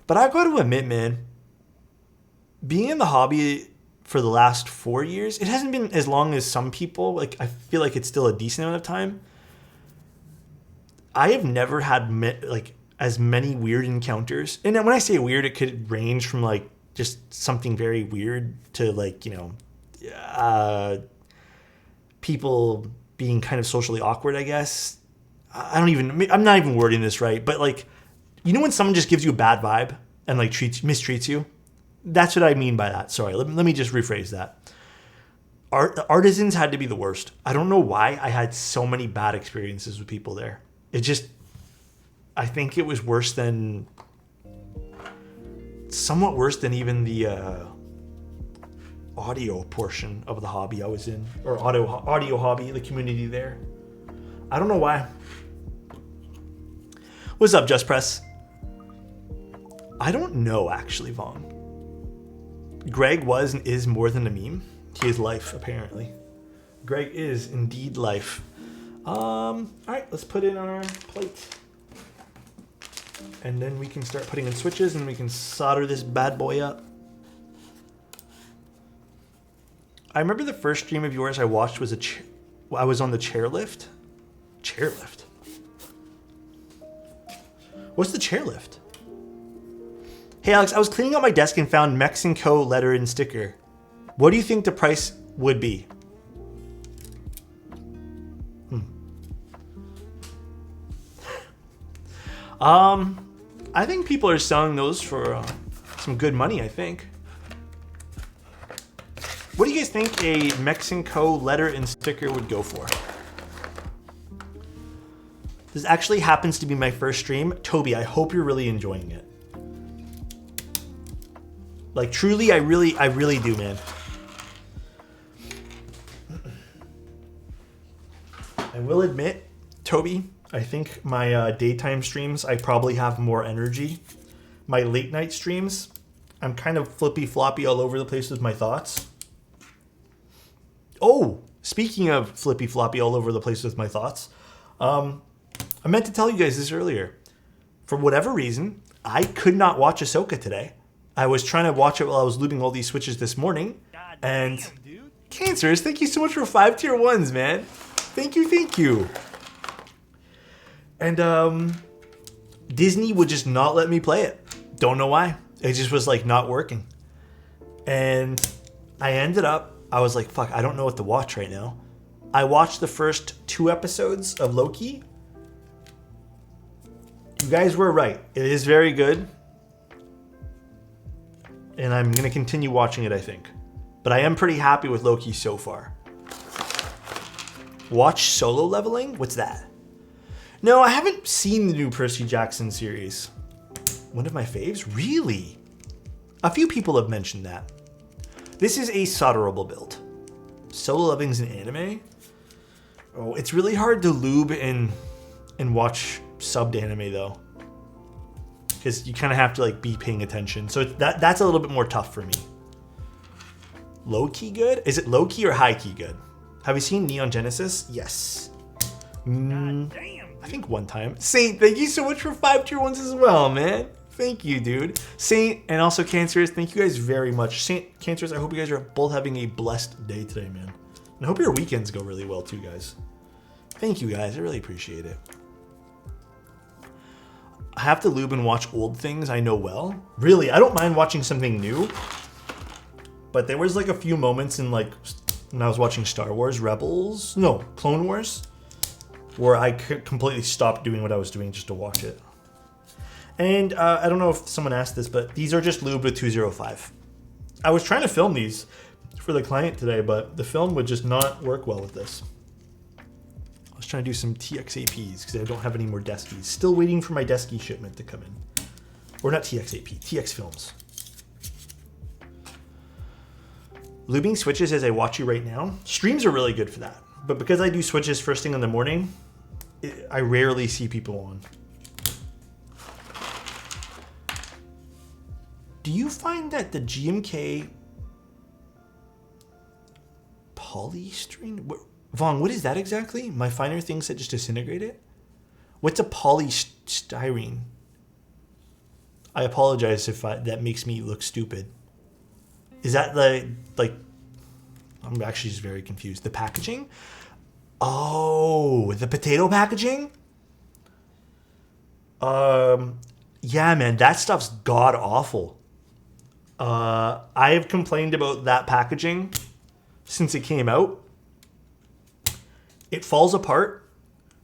But I've got to admit, man, being in the hobby for the last 4 years, it hasn't been as long as some people. Like, I feel like it's still a decent amount of time. I have never had like as many weird encounters. And when I say weird, it could range from like just something very weird to like, you know, people being kind of socially awkward, I guess. I'm not even wording this right, but like, you know when someone just gives you a bad vibe and like mistreats you? That's what I mean by that. Sorry, let me just rephrase that. Artisans had to be the worst. I don't know why I had so many bad experiences with people there. I think it was somewhat worse than even the audio portion of the hobby I was in, or audio hobby, the community there. I don't know why. What's up, Just Press? I don't know, actually, Vaughn. Greg was and is more than a meme. He is life, apparently. Greg is indeed life. All right, let's put it on our plate. And then we can start putting in switches and we can solder this bad boy up. I remember the first stream of yours I watched was I was on the chairlift. Chairlift? What's the chairlift? Hey Alex, I was cleaning out my desk and found Mexican Co. letter and sticker. What do you think the price would be? I think people are selling those for some good money, I think. What do you guys think a Mexican Co. letter and sticker would go for? This actually happens to be my first stream. Toby, I hope you're really enjoying it. Like truly, I really do, man. I will admit, Toby, I think my daytime streams, I probably have more energy. My late night streams, I'm kind of flippy floppy all over the place with my thoughts. Oh, speaking of flippy floppy all over the place with my thoughts, I meant to tell you guys this earlier. For whatever reason, I could not watch Ahsoka today. I was trying to watch it while I was lubing all these switches this morning. And Cancers, thank you so much for 5 tier 1s, man. Thank you, thank you. And Disney would just not let me play it. Don't know why. It just was like not working. And I was like, fuck, I don't know what to watch right now. I watched the first 2 episodes of Loki. You guys were right. It is very good. And I'm going to continue watching it, I think. But I am pretty happy with Loki so far. Watch Solo Leveling? What's that? No, I haven't seen the new Percy Jackson series. One of my faves? Really? A few people have mentioned that. This is a solderable build. Solo Leveling's an anime? Oh, it's really hard to lube and watch subbed anime though. Because you kind of have to like be paying attention. So that's a little bit more tough for me. Low-key good? Is it low-key or high-key good? Have you seen Neon Genesis? Yes. I think one time. Saint, thank you so much for 5 tier 1s as well, man. Thank you, dude. Saint and also Cancerous, thank you guys very much. Saint, Cancerous, I hope you guys are both having a blessed day today, man. And I hope your weekends go really well too, guys. Thank you, guys. I really appreciate it. I have to lube and watch old things I know well. Really, I don't mind watching something new. But there was like a few moments in like when I was watching Star Wars Rebels, no, Clone Wars, where I completely stopped doing what I was doing just to watch it. And I don't know if someone asked this, but these are just lubed with 205. I was trying to film these for the client today, but the film would just not work well with this. I was trying to do some TXAPs because I don't have any more deskies. Still waiting for my deskie shipment to come in. Or not TXAP, TX Films. Lubing switches as I watch you right now. Streams are really good for that. But because I do switches first thing in the morning, I rarely see people on. Do you find that the GMK polystyrene? Vaughn, what is that exactly? My finer things that just disintegrate it? What's a polystyrene? I apologize if that makes me look stupid. Is that like, I'm actually just very confused. The packaging? Oh, the potato packaging? Yeah, man, that stuff's god awful. I have complained about that packaging since it came out. It falls apart.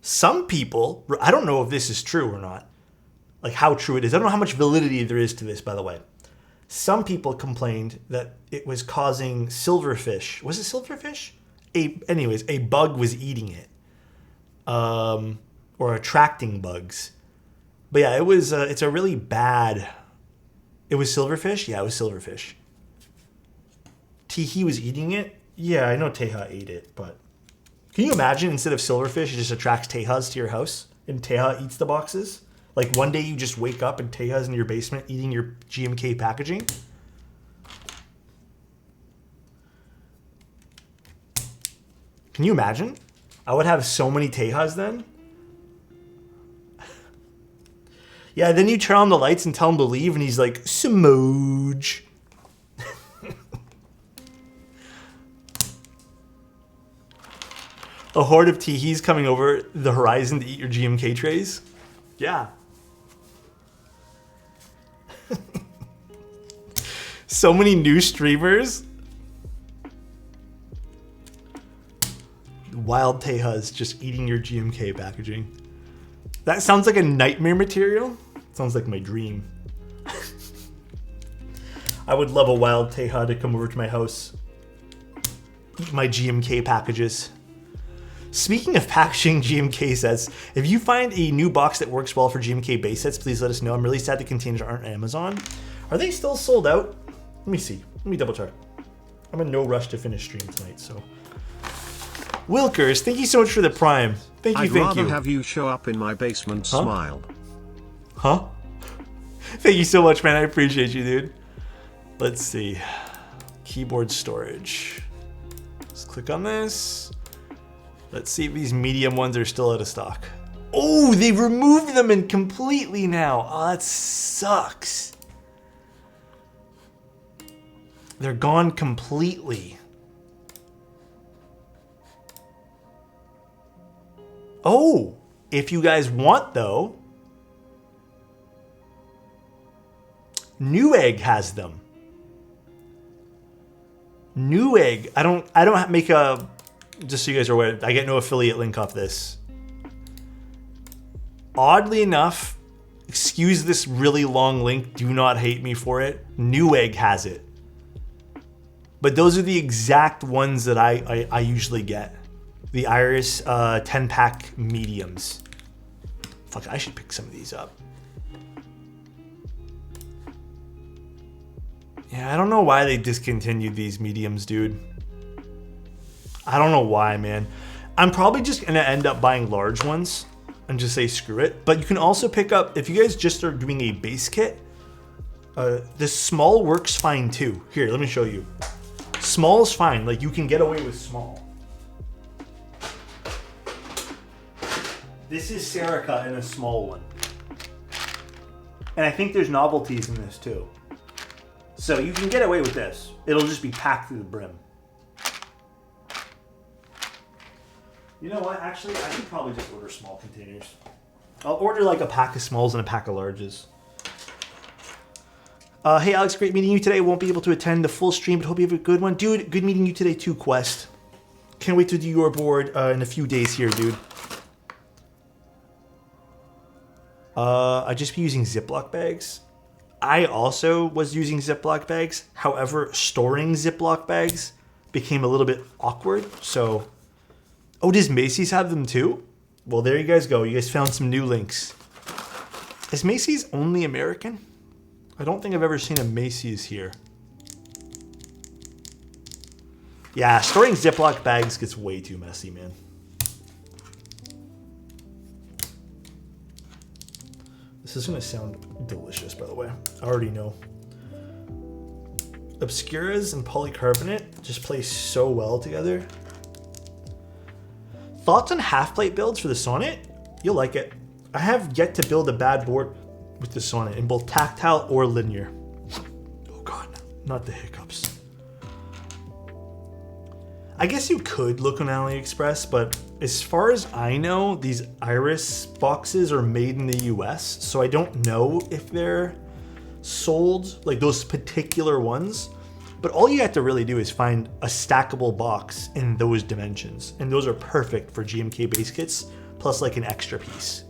Some people, I don't know if this is true or not, like how true it is. I don't know how much validity there is to this, by the way. Some people complained that it was causing silverfish. Was it silverfish? Anyways, a bug was eating it. Or attracting bugs. But yeah, it's a really bad... It was silverfish? Yeah, it was silverfish. Teehee was eating it? Yeah, I know Teha ate it, but... Can you imagine instead of silverfish, it just attracts Tehas to your house? And Teha eats the boxes? Like one day you just wake up and Teha's in your basement eating your GMK packaging? Can you imagine? I would have so many Tehas then. Yeah, then you turn on the lights and tell him to leave, and he's like, Smooge. A horde of Teehees coming over the horizon to eat your GMK trays? Yeah. So many new streamers. Wild Tehas just eating your GMK packaging. That sounds like a nightmare material. Sounds like my dream. I would love a wild Teha to come over to my house. Eat my GMK packages. Speaking of packaging GMK sets, if you find a new box that works well for GMK base sets, please let us know. I'm really sad the containers aren't on Amazon. Are they still sold out? Let me see. Let me double check. I'm in no rush to finish stream tonight, so. Wilkers, thank you so much for the prime. Thank you, I'd thank rather you. have you show up in my basement smile. Huh? Thank you so much, man. I appreciate you, dude. Let's see. Keyboard storage. Let's click on this. Let's see if these medium ones are still out of stock. Oh, they've removed them and completely now. Oh, that sucks. They're gone completely. Oh, if you guys want though, Newegg has them. Newegg. I don't make a, just so you guys are aware, I get no affiliate link off this. Oddly enough, excuse this really long link, do not hate me for it. Newegg has it. But those are the exact ones that I usually get. The Iris 10-pack mediums. Fuck, I should pick some of these up. Yeah, I don't know why they discontinued these mediums, dude. I don't know why, man. I'm probably just gonna end up buying large ones and just say screw it. But you can also pick up, if you guys just are doing a base kit, this small works fine too. Here, let me show you. Small is fine, like you can get away with small. This is Serica in a small one. And I think there's novelties in this too. So you can get away with this. It'll just be packed through the brim. You know what? Actually, I could probably just order small containers. I'll order like a pack of smalls and a pack of larges. Hey Alex, great meeting you today. Won't be able to attend the full stream, but hope you have a good one. Dude, good meeting you today too, Quest. Can't wait to do your board in a few days here, dude. I just be using Ziploc bags. I also was using Ziploc bags. However, storing Ziploc bags became a little bit awkward. So, oh, does Macy's have them too? Well, there you guys go. You guys found some new links. Is Macy's only American? I don't think I've ever seen a Macy's here. Yeah, storing Ziploc bags gets way too messy, man. This is gonna sound delicious, by the way. I already know. Obscuras and polycarbonate just play so well together. Thoughts on half-plate builds for the Sonnet? You'll like it. I have yet to build a bad board with the Sonnet in both tactile or linear. Oh god, not the hiccups. I guess you could look on AliExpress, but as far as I know, these Iris boxes are made in the US, so I don't know if they're sold, like those particular ones. But all you have to really do is find a stackable box in those dimensions, and those are perfect for GMK base kits, plus like an extra piece.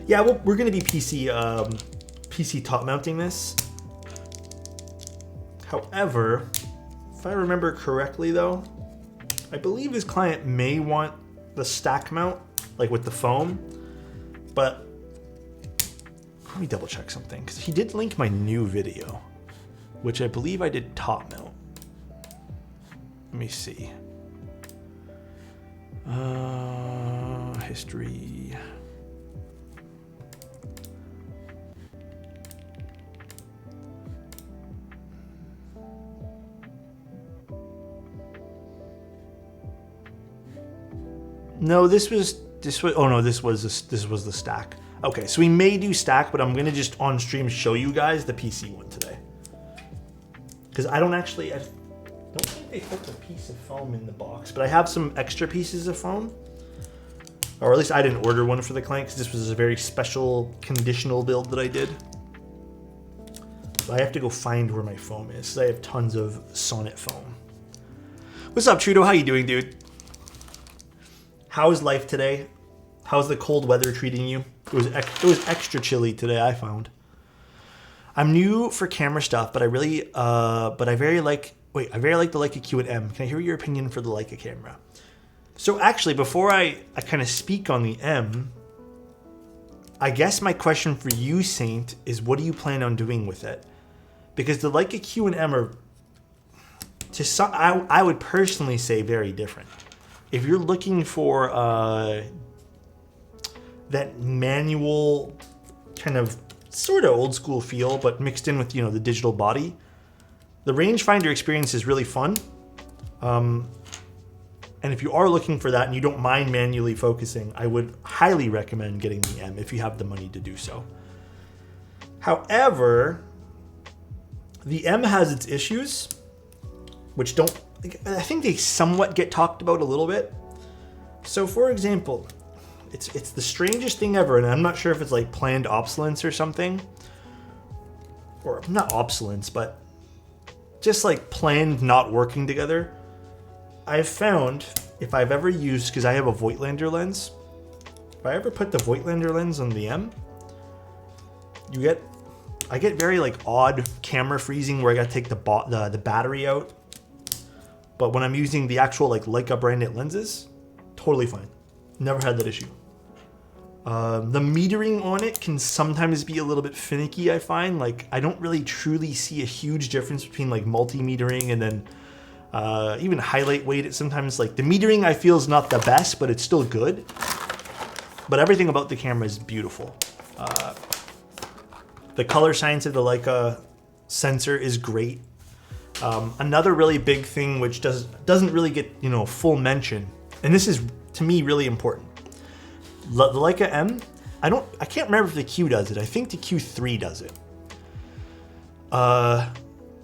Yeah, well, we're gonna be PC top mounting this. However, if I remember correctly though, I believe this client may want the stack mount, like with the foam, but let me double check something, because he did link my new video, which I believe I did top mount. Let me see. History. No, this was oh no, this was the stack. Okay, so we may do stack, but I'm gonna just on stream show you guys the PC one today. Because I don't think they put a piece of foam in the box, but I have some extra pieces of foam. Or at least I didn't order one for the client, because this was a very special conditional build that I did. So I have to go find where my foam is, because I have tons of Sonnet foam. What's up, Trudeau? How you doing, dude? How's life today? How's the cold weather treating you? It was extra chilly today, I found. I'm new for camera stuff, but I very like the Leica Q and M. Can I hear your opinion for the Leica camera? So actually, before I kind of speak on the M, I guess my question for you, Saint, is what do you plan on doing with it? Because the Leica Q and M are I would personally say very different. If you're looking for that manual kind of sort of old school feel, but mixed in with, the digital body, the rangefinder experience is really fun. And if you are looking for that and you don't mind manually focusing, I would highly recommend getting the M if you have the money to do so. However, the M has its issues, which I think they somewhat get talked about a little bit. So for example, it's the strangest thing ever, and I'm not sure if it's like planned obsolescence or something, or not obsolescence, but just like planned not working together. I've found if I've ever used, because I have a Voigtlander lens, if I ever put the Voigtlander lens on the M, I get very like odd camera freezing where I got to take the battery out. But when I'm using the actual like Leica branded lenses, totally fine. Never had that issue. The metering on it can sometimes be a little bit finicky, I find. Like, I don't really truly see a huge difference between like multi-metering and then even highlight weight. Sometimes like the metering I feel is not the best, but it's still good. But everything about the camera is beautiful. The color science of the Leica sensor is great. Another really big thing which doesn't really get full mention, and this is to me really important. The Leica M, I can't remember if the Q does it. I think the Q3 does it.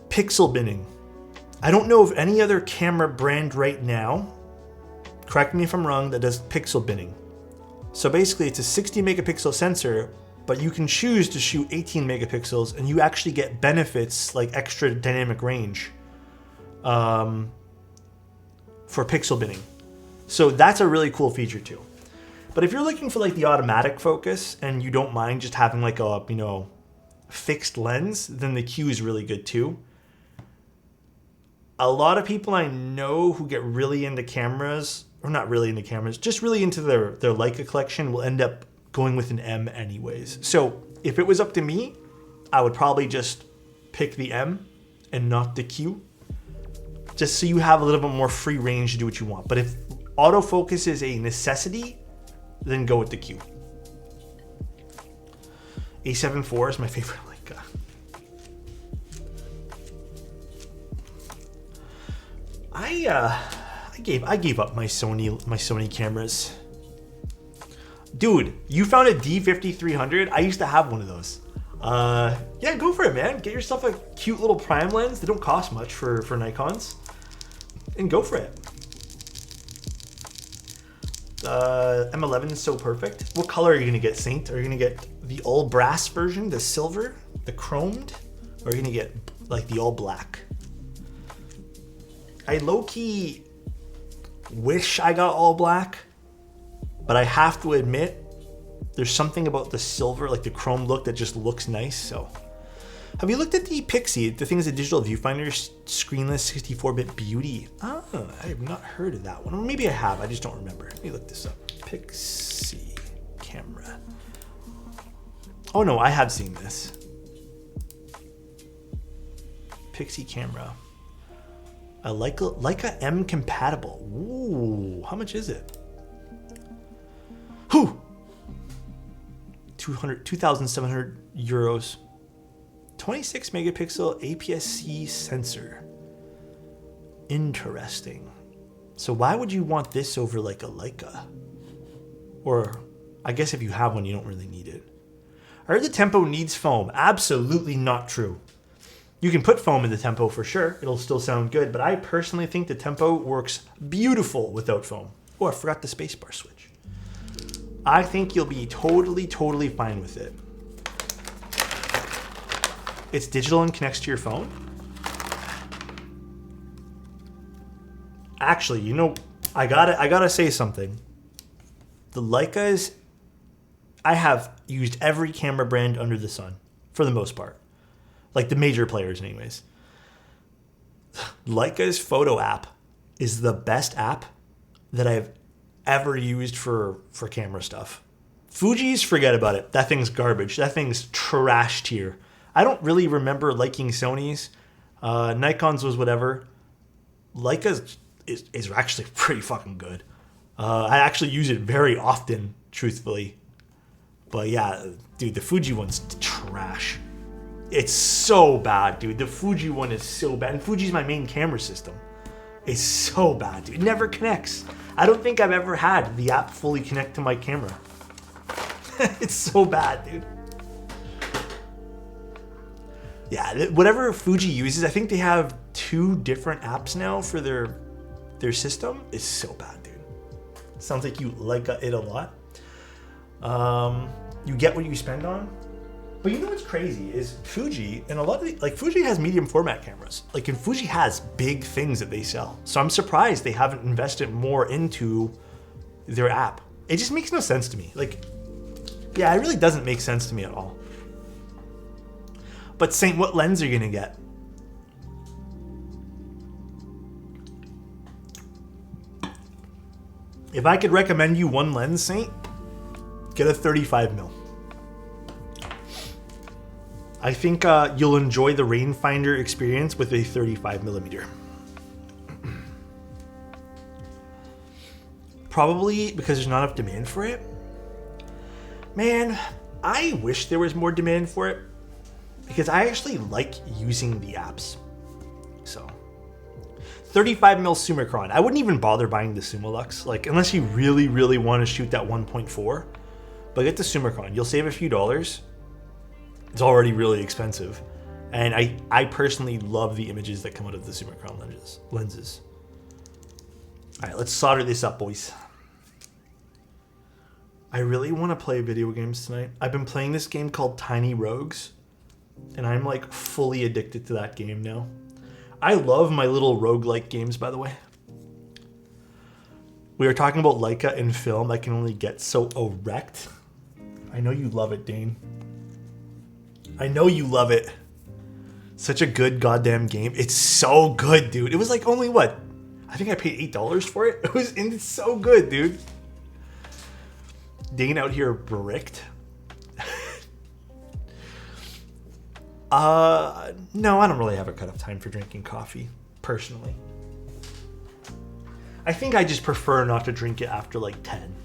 Pixel binning. I don't know of any other camera brand right now, correct me if I'm wrong, that does pixel binning. So basically it's a 60 megapixel sensor, but you can choose to shoot 18 megapixels and you actually get benefits like extra dynamic range for pixel binning. So that's a really cool feature too. But if you're looking for like the automatic focus and you don't mind just having like a, fixed lens, then the Q is really good too. A lot of people I know who get really into cameras, or not really into cameras, just really into their Leica collection will end up going with an M anyways. So if it was up to me, I would probably just pick the M and not the Q, just so you have a little bit more free range to do what you want. But if autofocus is a necessity, then go with the Q. A7 IV is my favorite Leica. I gave up my Sony cameras. Dude, you found a D5300? I used to have one of those. Yeah, go for it, man. Get yourself a cute little prime lens. They don't cost much for Nikons. And go for it. M11 is so perfect. What color are you gonna get, Saint? Are you gonna get the all brass version, the silver, the chromed? Or are you gonna get like the all black? I low-key wish I got all black, but I have to admit, there's something about the silver, like the chrome look, that just looks nice. So, have you looked at the Pixie? The thing is a digital viewfinder, screenless 64-bit beauty. Oh, I have not heard of that one. Or maybe I have, I just don't remember. Let me look this up. Pixie camera. Oh no, I have seen this. Pixie camera. A Leica M compatible. Ooh, how much is it? Whew! 2,700 euros. 26 megapixel APS-C sensor. Interesting. So why would you want this over like a Leica? Or I guess if you have one, you don't really need it. I heard the Tempo needs foam. Absolutely not true. You can put foam in the Tempo for sure. It'll still sound good, but I personally think the Tempo works beautiful without foam. Oh, I forgot the spacebar switch. I think you'll be totally fine with it. It's digital and connects to your phone. Actually, I gotta say something. The Leicas, I have used every camera brand under the sun, for the most part. Like the major players anyways. Leica's photo app is the best app that I've ever used for camera stuff. Fuji's, forget about it. That thing's garbage. That thing's trash tier. I don't really remember liking Sony's. Nikon's was whatever. Leica is actually pretty fucking good. I actually use it very often, truthfully. But yeah, dude, the Fuji one's trash. It's so bad, dude. The Fuji one is so bad. And Fuji's my main camera system. It's so bad, dude. It never connects. I don't think I've ever had the app fully connect to my camera. It's so bad, dude. Yeah, whatever Fuji uses, I think they have 2 different apps now for their system. It's so bad, dude. Sounds like you like it a lot. You get what you spend on. But you know what's crazy is Fuji, and a lot of Fuji has medium format cameras. And Fuji has big things that they sell. So I'm surprised they haven't invested more into their app. It just makes no sense to me. Yeah, it really doesn't make sense to me at all. But Saint, what lens are you gonna get? If I could recommend you one lens, Saint, get a 35mm. I think you'll enjoy the rangefinder experience with a 35mm. Probably because there's not enough demand for it. Man, I wish there was more demand for it because I actually like using the apps. So, 35mm Summicron. I wouldn't even bother buying the Summilux, unless you really, really want to shoot that 1.4. But get the Summicron. You'll save a few dollars. It's already really expensive. And I personally love the images that come out of the Summicron lenses. All right, let's solder this up, boys. I really want to play video games tonight. I've been playing this game called Tiny Rogues, and I'm fully addicted to that game now. I love my little roguelike games, by the way. We were talking about Leica in film. I can only get so erect. I know you love it, Dane. I know you love it. Such a good goddamn game. It's so good, dude. It was only what? I think I paid $8 for it. It's so good, dude. Dane out here bricked. No, I don't really have a cut-off time for drinking coffee, personally. I think I just prefer not to drink it after 10.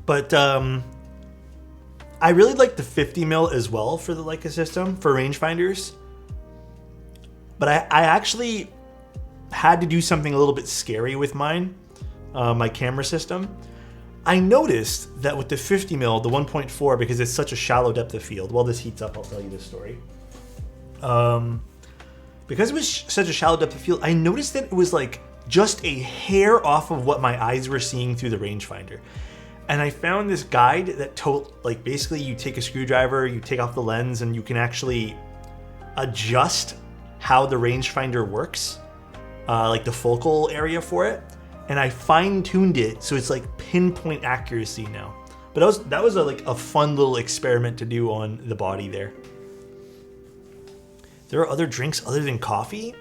But I really like the 50mm as well for the Leica system, for rangefinders. But I actually had to do something a little bit scary with mine, my camera system. I noticed that with the 50mm, the 1.4, because it's such a shallow depth of field, while this heats up, I'll tell you this story. Because it was such a shallow depth of field, I noticed that it was just a hair off of what my eyes were seeing through the rangefinder. And I found this guide that told, basically you take a screwdriver, you take off the lens, and you can actually adjust how the rangefinder works, the focal area for it. And I fine-tuned it so it's pinpoint accuracy now. But that was a fun little experiment to do on the body there. There are other drinks other than coffee.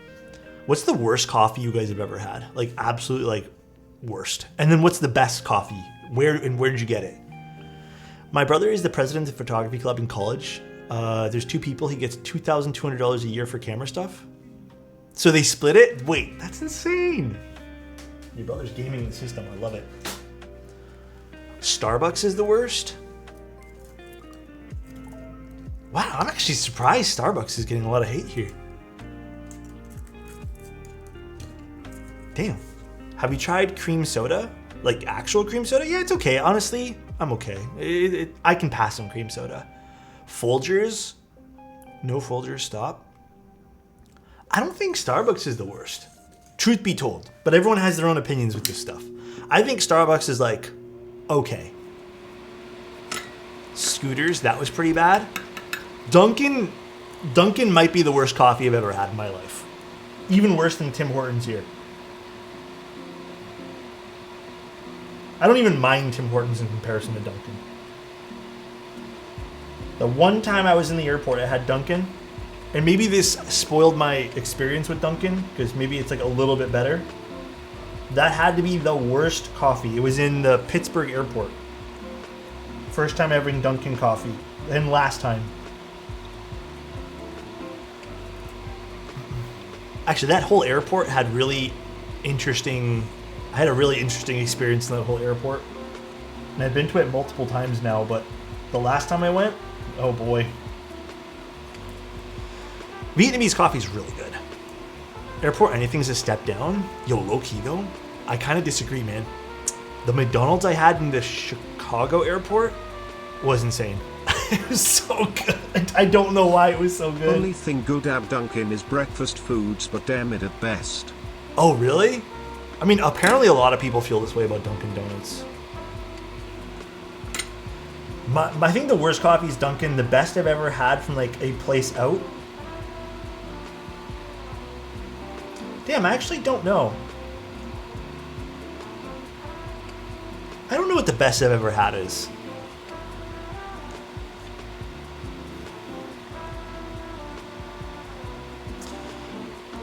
What's the worst coffee you guys have ever had? Absolutely worst. And then what's the best coffee? Where did you get it? My brother is the president of the photography club in college. There's 2 people. He gets $2,200 a year for camera stuff. So they split it? Wait, that's insane. Your brother's gaming the system. I love it. Starbucks is the worst? Wow, I'm actually surprised Starbucks is getting a lot of hate here. Damn. Have you tried cream soda? Actual cream soda? Yeah, it's okay. Honestly, I'm okay. I can pass on cream soda. Folgers? No Folgers, stop. I don't think Starbucks is the worst. Truth be told. But everyone has their own opinions with this stuff. I think Starbucks is okay. Scooters, that was pretty bad. Dunkin' might be the worst coffee I've ever had in my life. Even worse than Tim Hortons here. I don't even mind Tim Hortons in comparison to Dunkin'. The one time I was in the airport, I had Dunkin', and maybe this spoiled my experience with Dunkin', because maybe it's a little bit better. That had to be the worst coffee. It was in the Pittsburgh airport. First time ever in Dunkin' coffee, and last time. Actually, that whole airport had really interesting. I had a really interesting experience in that whole airport, and I've been to it multiple times now. But the last time I went, oh boy, Vietnamese coffee is really good. Airport, anything's a step down. Yo, low key though, I kind of disagree, man. The McDonald's I had in the Chicago airport was insane. It was so good. I don't know why it was so good. Only thing good at Dunkin' is breakfast foods, but damn it at best. Oh, really? I mean, apparently a lot of people feel this way about Dunkin' Donuts. I think the worst coffee is Dunkin'. The best I've ever had from like a place out. Damn, I actually don't know. I don't know what the best I've ever had is.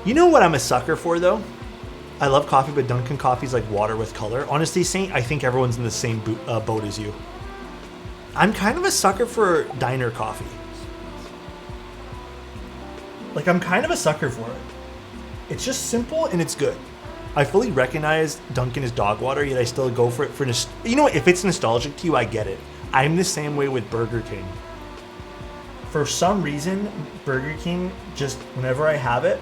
You know what I'm a sucker for, though? I love coffee, but Dunkin' coffee is like water with color. Honestly, Saint, I think everyone's in the same boat as you. I'm kind of a sucker for diner coffee. Like, I'm kind of a sucker for it. It's just simple and it's good. I fully recognize Dunkin' is dog water, yet I still go for it for you know what? If it's nostalgic to you, I get it. I'm the same way with Burger King. For some reason, Burger King, just whenever I have it,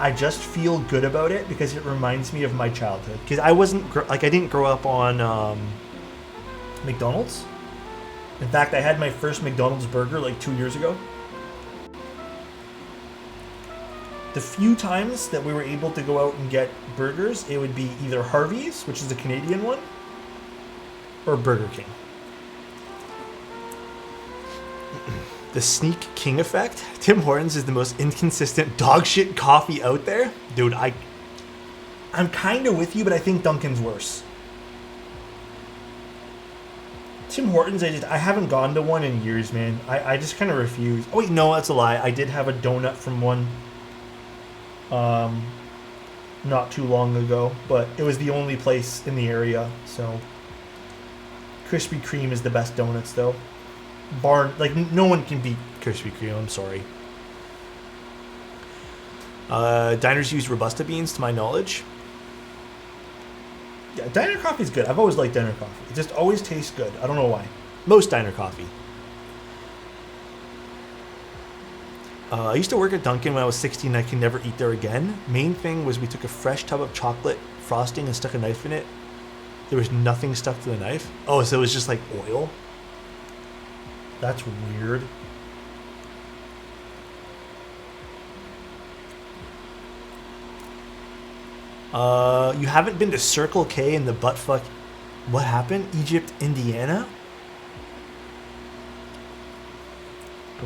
I just feel good about it because it reminds me of my childhood. Because I didn't grow up on McDonald's. In fact, I had my first McDonald's burger like 2 years ago. The few times that we were able to go out and get burgers, it would be either Harvey's, which is the Canadian one, or Burger King. The Sneak King effect. Tim Hortons is the most inconsistent dog shit coffee out there. Dude, I'm kind of with you, but I think Dunkin's worse. Tim Hortons, I haven't gone to one in years, man. I just kind of refuse. Oh wait, no, that's a lie. I did have a donut from one not too long ago, but it was the only place in the area, so Krispy Kreme is the best donuts though. No one can beat Krispy Kreme, I'm sorry. Diners use Robusta beans to my knowledge. Yeah, diner coffee is good. I've always liked diner coffee. It just always tastes good. I don't know why. Most diner coffee. I used to work at Dunkin' when I was 16 and I could never eat there again. Main thing was we took a fresh tub of chocolate frosting and stuck a knife in it. There was nothing stuck to the knife. Oh, so it was just like oil? That's weird. You haven't been to Circle K in the buttfuck... What happened? Egypt, Indiana?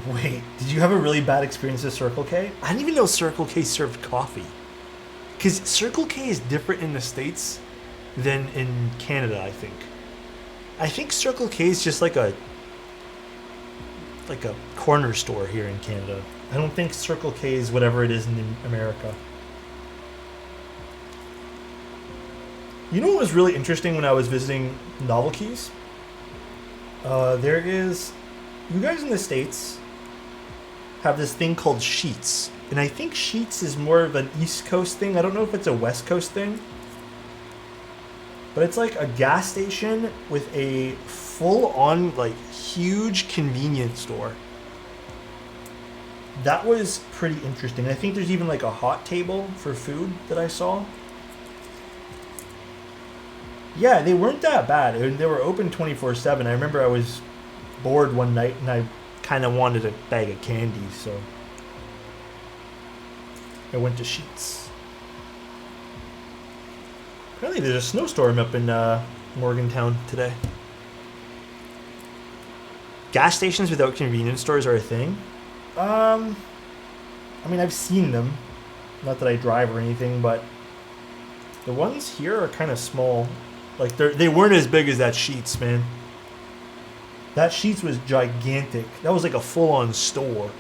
Wait, did you have a really bad experience at Circle K? I didn't even know Circle K served coffee. Because Circle K is different in the States than in Canada, I think. I think Circle K is just like a corner store here in Canada. I don't think Circle K is whatever it is in America. You know what was really interesting when I was visiting Novel Keys? There is... You guys in the States have this thing called Sheetz. And I think Sheetz is more of an East Coast thing. I don't know if it's a West Coast thing. But it's like a gas station with a full-on, like, huge convenience store. That was pretty interesting. I think there's even like a hot table for food that I saw. Yeah, they weren't that bad. They were open 24/7. I remember I was bored one night and I kind of wanted a bag of candy, so I went to Sheetz. Apparently there's a snowstorm up in Morgantown today. Gas stations without convenience stores are a thing? I mean, I've seen them. Not that I drive or anything, but the ones here are kind of small. Like, they weren't as big as that Sheetz, man. That Sheetz was gigantic. That was like a full-on store.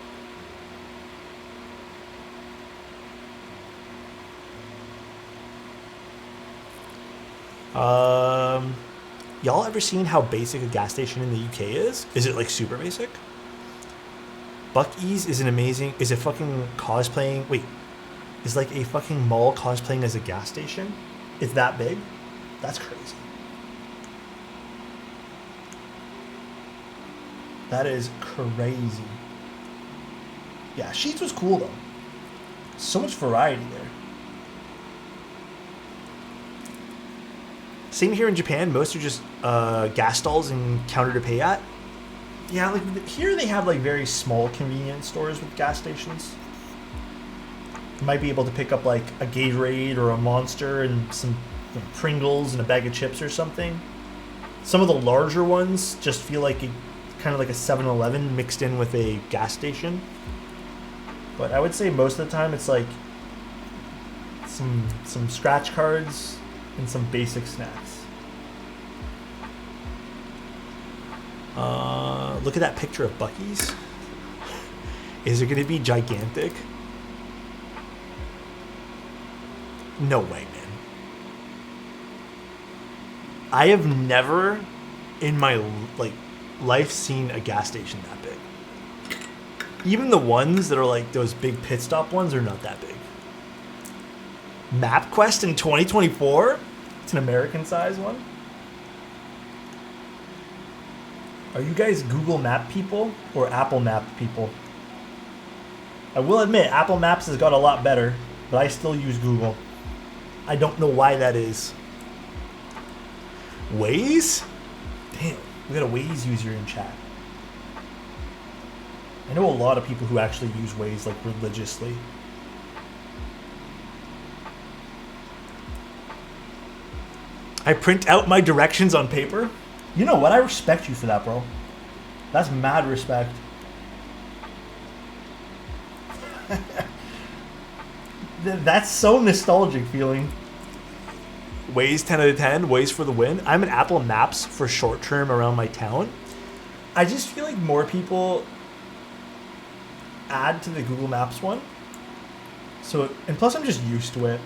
Y'all ever seen how basic a gas station in the UK is? Is it like super basic? Buc-ee's is a fucking cosplaying, wait, is like a fucking mall cosplaying as a gas station? It's that big? That's crazy. That is crazy. Yeah, Sheetz was cool though. So much variety there. Same here in Japan. Most are just gas stalls and counter to pay at. Yeah, like here they have like very small convenience stores with gas stations. You might be able to pick up like a Gatorade or a Monster and some Pringles and a bag of chips or something. Some of the larger ones just feel like kind of like a 7-Eleven mixed in with a gas station. But I would say most of the time it's like some scratch cards and some basic snacks. Look at that picture of Buc-ee's. Is it going to be gigantic? No way, man. I have never in my life seen a gas station that big. Even the ones that are like those big pit stop ones are not that big. MapQuest in 2024? It's an American size one. Are you guys Google Map people or Apple Map people? I will admit, Apple Maps has got a lot better, but I still use Google. I don't know why that is. Waze? Damn, we got a Waze user in chat. I know a lot of people who actually use Waze like religiously. I print out my directions on paper. You know what? I respect you for that, bro. That's mad respect. That's so nostalgic feeling. Waze 10 out of 10. Waze for the win. I'm an Apple Maps for short term around my town. I just feel like more people add to the Google Maps one. So, and plus I'm just used to it.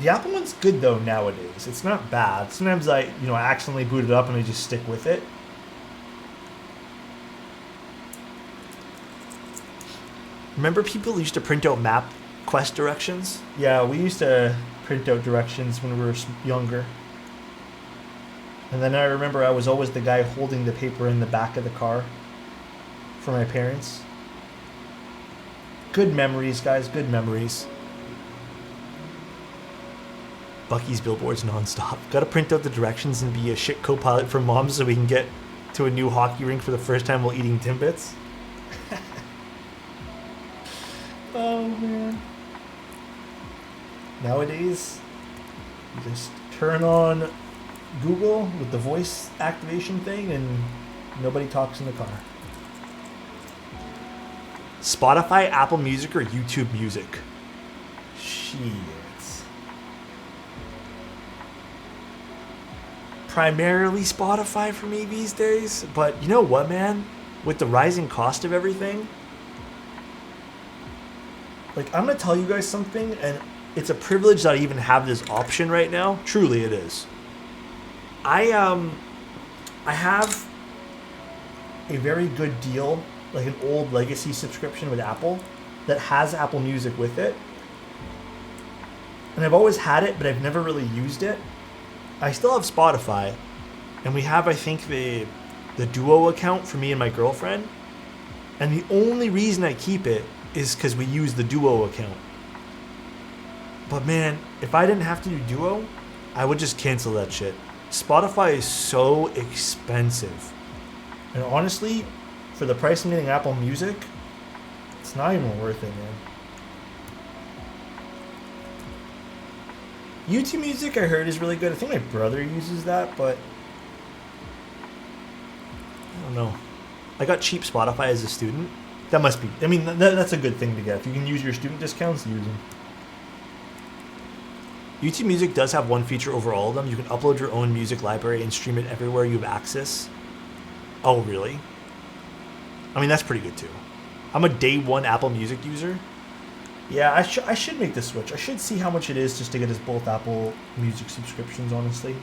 The Apple one's good though nowadays. It's not bad. Sometimes I accidentally boot it up and I just stick with it. Remember people used to print out MapQuest directions? Yeah, we used to print out directions when we were younger. And then I remember I was always the guy holding the paper in the back of the car for my parents. Good memories, guys. Good memories. Buc-ee's billboards nonstop. Gotta print out the directions and be a shit co-pilot for mom so we can get to a new hockey rink for the first time while eating Timbits. Oh, man. Nowadays, you just turn on Google with the voice activation thing and nobody talks in the car. Spotify, Apple Music, or YouTube Music? Shit. Primarily Spotify for me these days, but you know what, man? With the rising cost of everything, like I'm gonna tell you guys something, and it's a privilege that I even have this option right now. Truly, it is. I have a very good deal, like an old legacy subscription with Apple that has Apple Music with it, and I've always had it, but I've never really used it. I still have Spotify, and we have, I think, the Duo account for me and my girlfriend. And the only reason I keep it is because we use the Duo account. But man, if I didn't have to do Duo, I would just cancel that shit. Spotify is so expensive. And honestly, for the price I'm getting Apple Music, it's not even worth it, man. YouTube Music, I heard, is really good. I think my brother uses that, but I don't know. I got cheap Spotify as a student. That must be, I mean, that's a good thing to get. If you can use your student discounts, use them. YouTube Music does have one feature over all of them. You can upload your own music library and stream it everywhere you have access. Oh, really? I mean, that's pretty good too. I'm a day one Apple Music user. Yeah, I should make the switch. I should see how much it is just to get us both Apple Music subscriptions, honestly.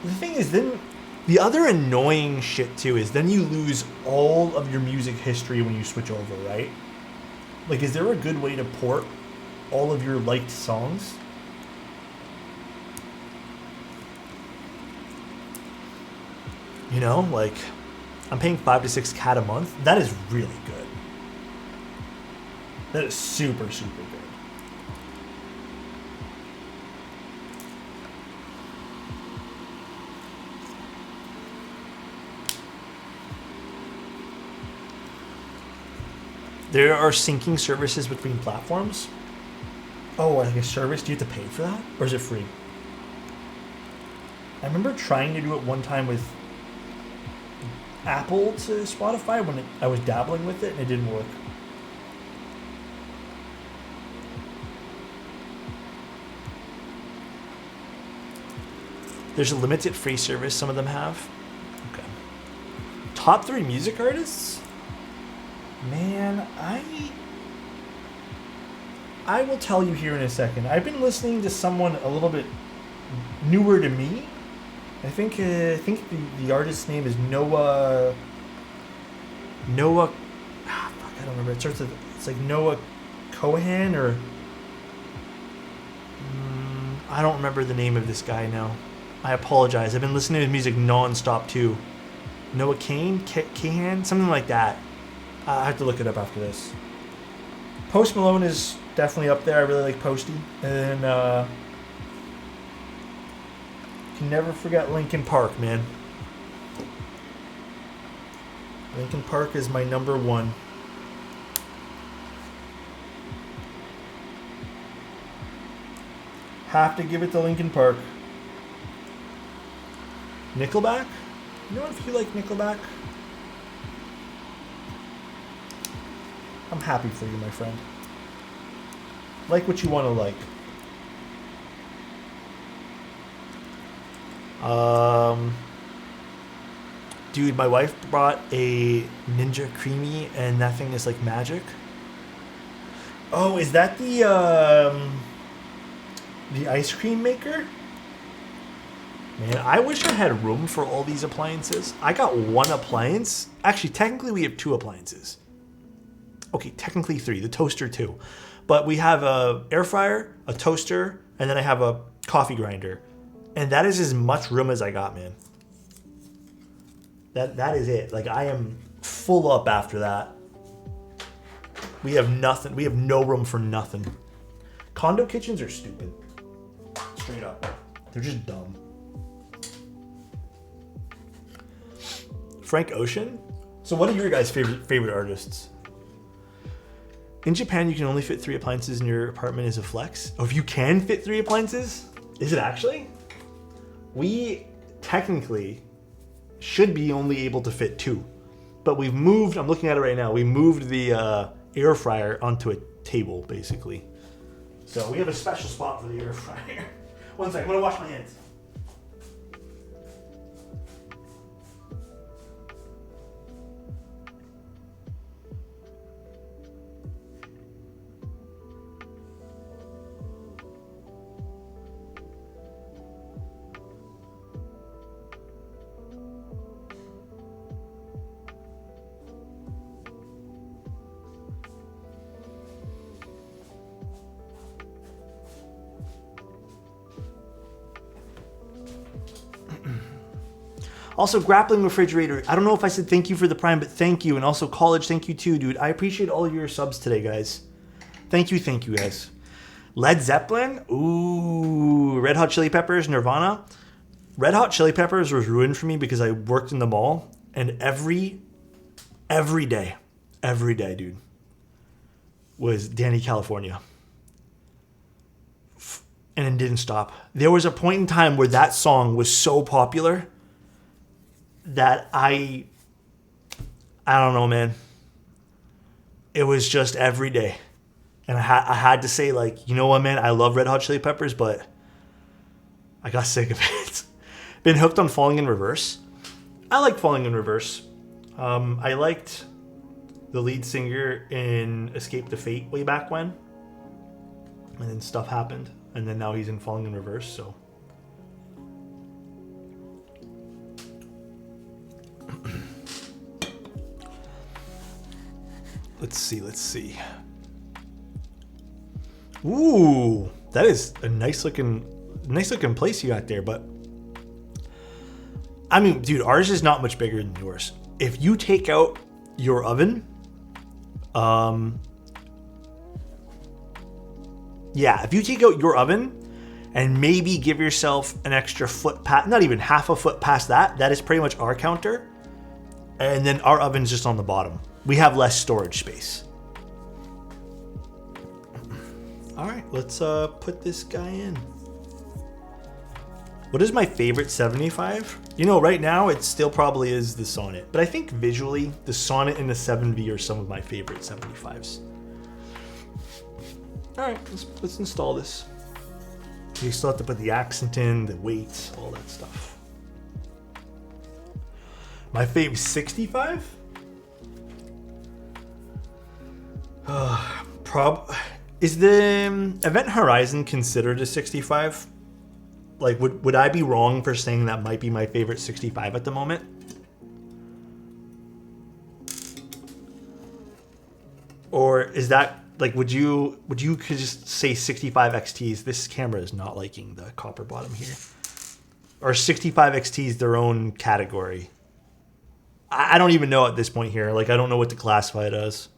The thing is, then The other annoying shit too is then you lose all of your music history when you switch over, right? Like, is there a good way to port all of your liked songs? You know, like, I'm paying 5 to 6 CAD a month. That is really good. That is super, super good. There are syncing services between platforms. Oh, like a service? Do you have to pay for that? Or is it free? I remember trying to do it one time with Apple to Spotify when I was dabbling with it and it didn't work. There's a limited free service some of them have. Okay. Top 3 music artists? Man, I will tell you here in a second. I've been listening to someone a little bit newer to me. I think the artist's name is Noah. Fuck, I don't remember. It starts with, it's like Noah Cohen or I don't remember the name of this guy now. I apologize. I've been listening to his music non-stop too. Noah Cahan, something like that. I have to look it up after this. Post Malone is definitely up there. I really like Posty. And can never forget Linkin Park, man. Linkin Park is my number 1. Have to give it to Linkin Park. Nickelback? You know if you like Nickelback? I'm happy for you, my friend. Like what you want to like. Dude, my wife brought a Ninja Creamy, and that thing is like magic. Oh, is that the ice cream maker? Man, I wish I had room for all these appliances. I got 1 appliance. Actually, technically we have 2 appliances. Okay, technically 3. The toaster too. But we have a air fryer, a toaster, and then I have a coffee grinder. And that is as much room as I got, man. That is it. Like, I am full up after that. We have nothing. We have no room for nothing. Condo kitchens are stupid. Straight up. They're just dumb. Frank Ocean? So what are your guys' favorite artists? In Japan, you can only fit 3 appliances in your apartment as a flex. Oh, if you can fit 3 appliances? Is it actually? We technically should be only able to fit 2. But we've moved, I'm looking at it right now, we moved the air fryer onto a table, basically. So we have a special spot for the air fryer. One second, I'm gonna wash my hands. Also, Grappling Refrigerator, I don't know if I said thank you for the Prime, but thank you. And also, College, thank you too, dude. I appreciate all your subs today, guys. Thank you, guys. Led Zeppelin? Ooh, Red Hot Chili Peppers, Nirvana. Red Hot Chili Peppers was ruined for me because I worked in the mall. And every day, dude, was Danny California. And it didn't stop. There was a point in time where that song was so popular that I don't know, man. It was just every day. And I had to say, like, you know what, man? I love Red Hot Chili Peppers, but I got sick of it. Been hooked on Falling in Reverse. I like Falling in Reverse. I liked the lead singer in Escape the Fate way back when. And then stuff happened. And then now he's in Falling in Reverse, so. Let's see. Ooh, that is a nice looking place you got there, but I mean, dude, ours is not much bigger than yours. If you take out your oven, yeah, if you take out your oven and maybe give yourself an extra foot past, not even half a foot past that is pretty much our counter. And then our oven's just on the bottom. We have less storage space. All right, let's put this guy in. What is my favorite 75? You know, right now it still probably is the Sonnet, but I think visually the Sonnet and the 7V are some of my favorite 75s. All right, let's install this. You still have to put the accent in, the weight, all that stuff. My favorite 65? Is the Event Horizon considered a 65? Like, would I be wrong for saying that might be my favorite 65 at the moment? Or is that, like, would you could just say 65 XTs? This camera is not liking the copper bottom here. Or 65 XTs their own category? I don't even know at this point here. Like, I don't know what to classify it as.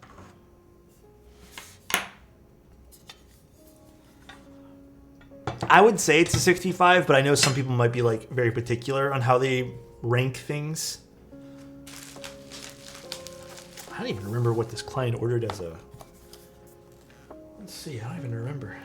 I would say it's a 65, but I know some people might be like very particular on how they rank things. I don't even remember what this client ordered as a... Let's see, I don't even remember.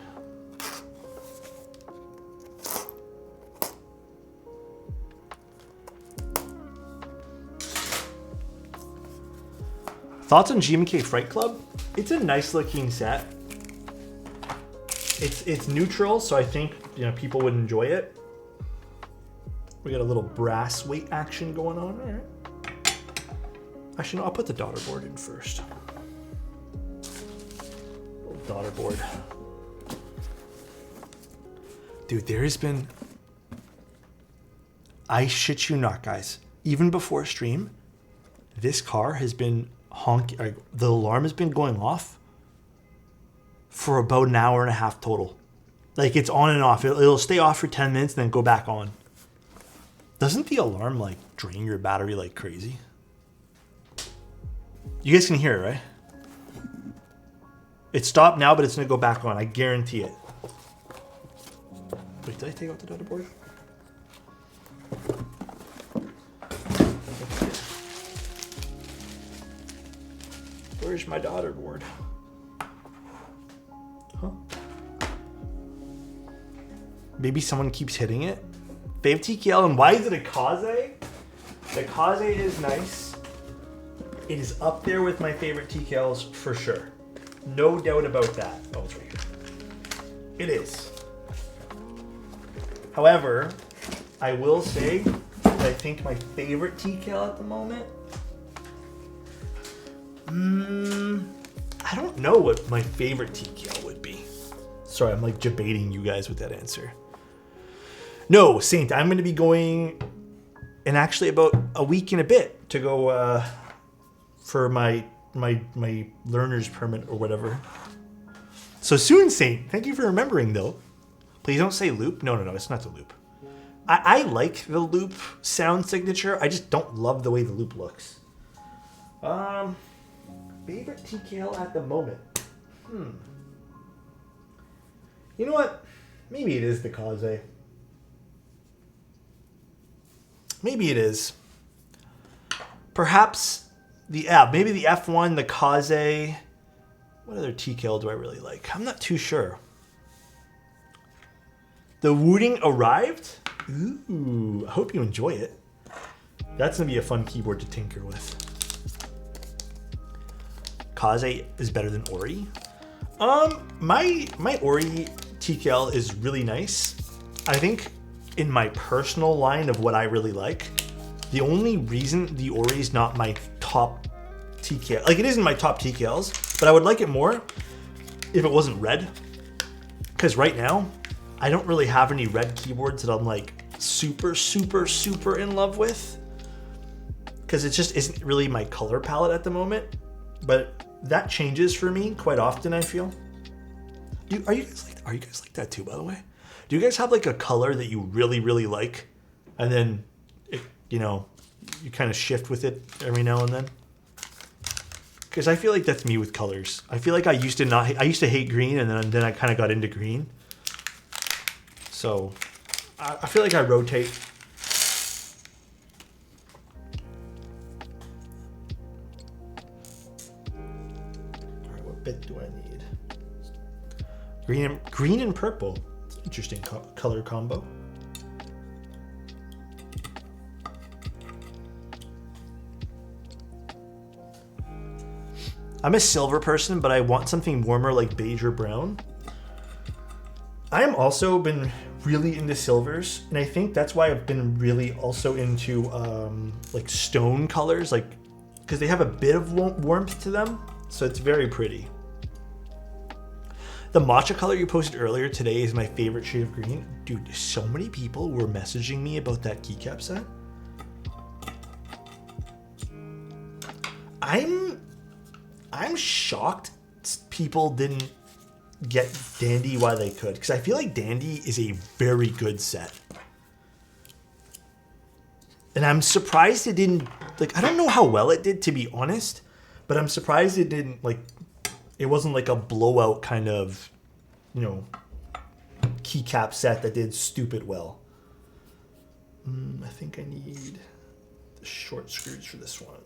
Thoughts on GMK Fright Club? It's a nice looking set. It's neutral, so I think, you know, people would enjoy it. We got a little brass weight action going on. All right. Actually, no, I'll put the daughter board in first. Little daughter board. Dude, there has been... I shit you not, guys. Even before stream, this car has been honking. The alarm has been going off for about an hour and a half total. Like, it's on and off. It'll stay off for 10 minutes and then go back on. Doesn't the alarm, like, drain your battery like crazy? You guys can hear it, right? It stopped now, but it's going to go back on. I guarantee it. Wait, did I take out the daughter board? Where's my daughter board? Huh? Maybe someone keeps hitting it. Fave TKL, and why is it a Kaze? The Kaze is nice. It is up there with my favorite TKLs for sure. No doubt about that. Oh, it's right here. It is. However, I will say that I think my favorite TKL at the moment... I don't know what my favorite TKL would be. Sorry, I'm like debating you guys with that answer. No, Saint, I'm going to be going in actually about a week and a bit to go for my learner's permit or whatever. So soon, Saint. Thank you for remembering, though. Please don't say loop. No, it's not the loop. I like the loop sound signature. I just don't love the way the loop looks. Favorite TKL at the moment? You know what? Maybe it is the Kaze. Maybe it is. Perhaps maybe the F1, the Kaze. What other TKL do I really like? I'm not too sure. The Wooting arrived? Ooh, I hope you enjoy it. That's gonna be a fun keyboard to tinker with. Kaze is better than Ori. My Ori TKL is really nice. I think in my personal line of what I really like, the only reason the Ori is not my top TKL, like it isn't my top TKLs, but I would like it more if it wasn't red. Because right now, I don't really have any red keyboards that I'm like super, super, super in love with. Because it just isn't really my color palette at the moment. But that changes for me quite often, I feel. Are you guys like that too, by the way? Do you guys have like a color that you really, really like, and then you kind of shift with it every now and then? Because I feel like that's me with colors. I feel like I used to hate green, and then I kind of got into green. So I feel like I rotate. All right, what bit do I need? Green and purple. It's an interesting color combo. I'm a silver person, but I want something warmer like beige or brown. I am also been really into silvers, and I think that's why I've been really also into like stone colors, like because they have a bit of warmth to them, so it's very pretty. The matcha color you posted earlier today is my favorite shade of green. Dude, so many people were messaging me about that keycap set. I'm shocked people didn't get Dandy while they could, because I feel like Dandy is a very good set. And I'm surprised it didn't, like, I don't know how well it did, to be honest, but I'm surprised it didn't, like, it wasn't like a blowout kind of, keycap set that did stupid well. I think I need the short screws for this one.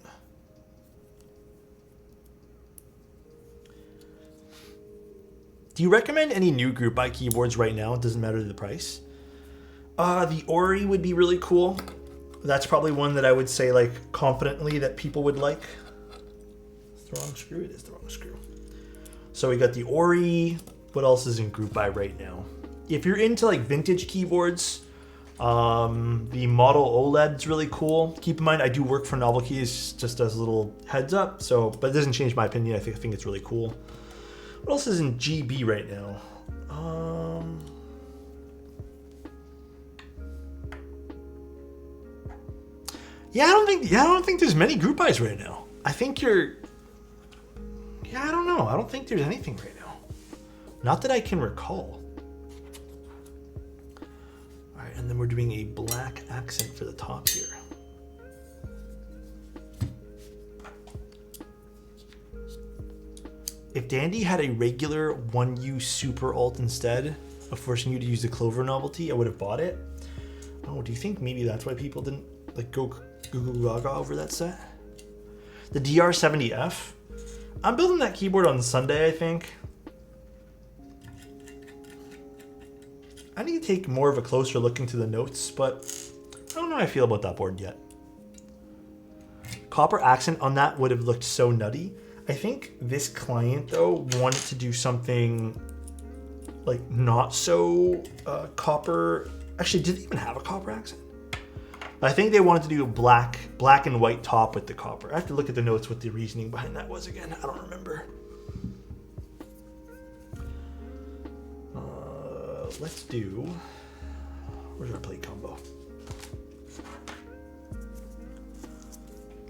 Do you recommend any new group buy keyboards right now? It doesn't matter the price. The Ori would be really cool. That's probably one that I would say like confidently that people would like. It's the wrong screw. It is the wrong screw. So we got the Ori. What else is in group buy right now? If you're into like vintage keyboards, the model OLED's really cool. Keep in mind, I do work for Novel Keys, just as a little heads up. So, but it doesn't change my opinion. I think it's really cool. What else is in GB right now? I don't think there's many group buys right now. I think I don't know. I don't think there's anything right now. Not that I can recall. All right, and then we're doing a black accent for the top here. If Dandy had a regular 1U Super Alt instead of forcing you to use the Clover novelty, I would have bought it. Oh, do you think maybe that's why people didn't like go Goo Gaga over that set? The DR70F. I'm building that keyboard on Sunday, I think. I need to take more of a closer look into the notes, but I don't know how I feel about that board yet. Copper accent on that would have looked so nutty. I think this client, though, wanted to do something like not so copper. Actually, did they even have a copper accent? I think they wanted to do a black and white top with the copper. I have to look at the notes what the reasoning behind that was again. I don't remember. Let's do... Where's our plate combo?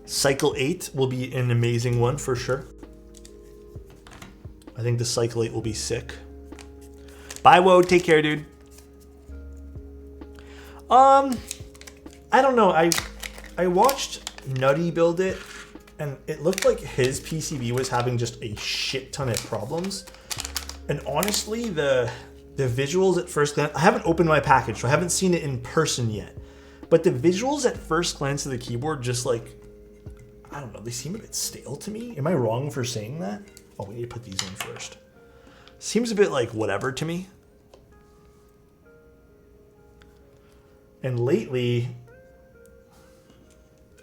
Cycle 8 will be an amazing one for sure. I think the Cycle 8 will be sick. Bye, VOD. Take care, dude. I don't know. I watched Nutty build it, and it looked like his PCB was having just a shit ton of problems. And honestly, the visuals at first glance... I haven't opened my package, so I haven't seen it in person yet. But the visuals at first glance of the keyboard just like... I don't know, they seem a bit stale to me. Am I wrong for saying that? Oh, we need to put these in first. Seems a bit like whatever to me. And lately,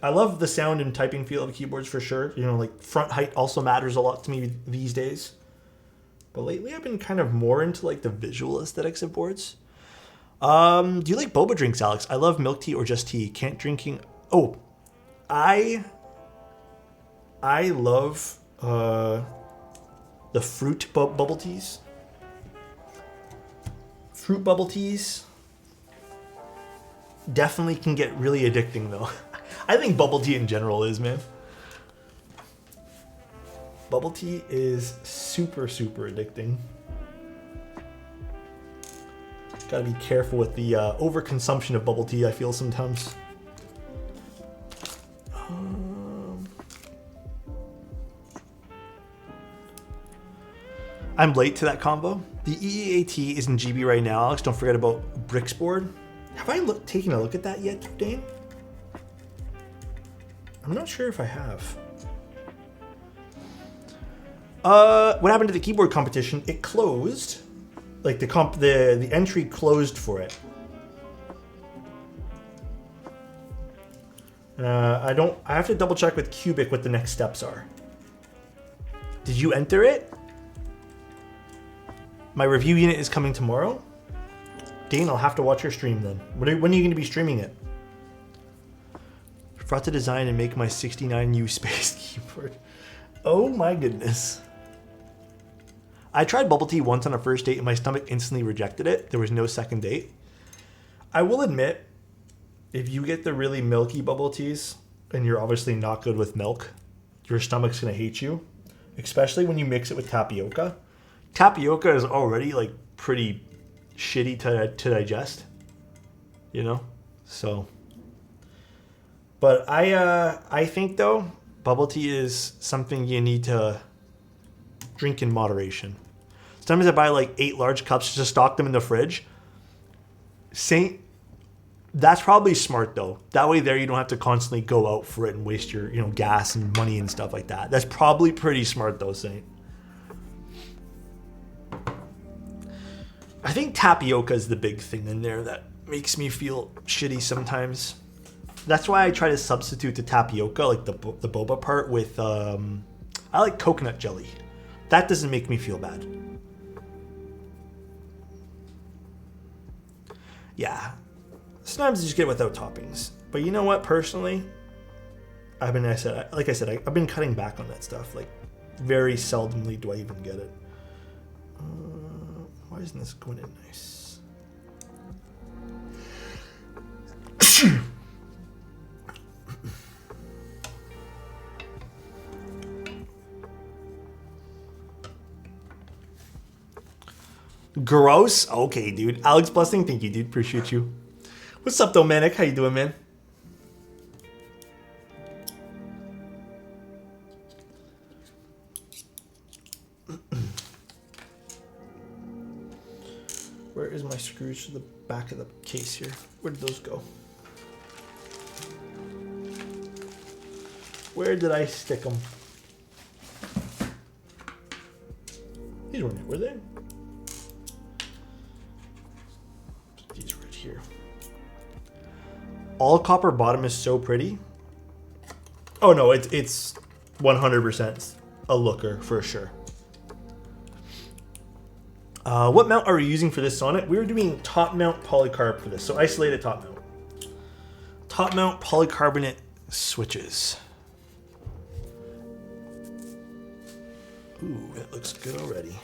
I love the sound and typing feel of keyboards for sure. Like front height also matters a lot to me these days. But lately I've been kind of more into like the visual aesthetics of boards. Do you like boba drinks, Alex? I love milk tea or just tea. Can't drinking... Oh, I love the fruit bubble teas. Fruit bubble teas definitely can get really addicting though. I think bubble tea in general is, man. bubble tea is super, super addicting. Gotta be careful with the overconsumption of bubble tea, I feel sometimes. I'm late to that combo. The EEAT is in GB right now, Alex. Don't forget about Bricksboard. Have I taken a look at that yet, Dane? I'm not sure if I have. What happened to the keyboard competition? It closed. Like the entry closed for it. I have to double check with Cubic what the next steps are. Did you enter it? My review unit is coming tomorrow. Dane, I'll have to watch your stream then. When are you going to be streaming it? Forgot to design and make my 69U space keyboard. Oh my goodness. I tried bubble tea once on a first date and my stomach instantly rejected it. There was no second date. I will admit, if you get the really milky bubble teas and you're obviously not good with milk, your stomach's going to hate you, especially when you mix it with tapioca. Tapioca is already like pretty shitty to digest, you know? So, but I think though, bubble tea is something you need to drink in moderation. Sometimes I buy like 8 large cups to stock them in the fridge. That's probably smart though. That way there you don't have to constantly go out for it and waste your, gas and money and stuff like that. That's probably pretty smart though, Saint. I think tapioca is the big thing in there that makes me feel shitty sometimes. That's why I try to substitute the tapioca, like the boba part, with I like coconut jelly. That doesn't make me feel bad. Yeah, sometimes I just get it without toppings. But you know what? Personally, I've been cutting back on that stuff. Like, very seldomly do I even get it. Why isn't this going in nice? Gross? Okay, dude. Alex Blessing, thank you, dude. Appreciate you. What's up, Dominic? How you doing, man? Where is my screws to the back of the case here? Where did those go? Where did I stick them? These weren't, were they? Put these right here. All copper bottom is so pretty. Oh no, it's 100% a looker for sure. What mount are we using for this Sonnet? We're doing top mount polycarb for this, so isolated top mount. Top mount polycarbonate switches. Ooh, it looks good already.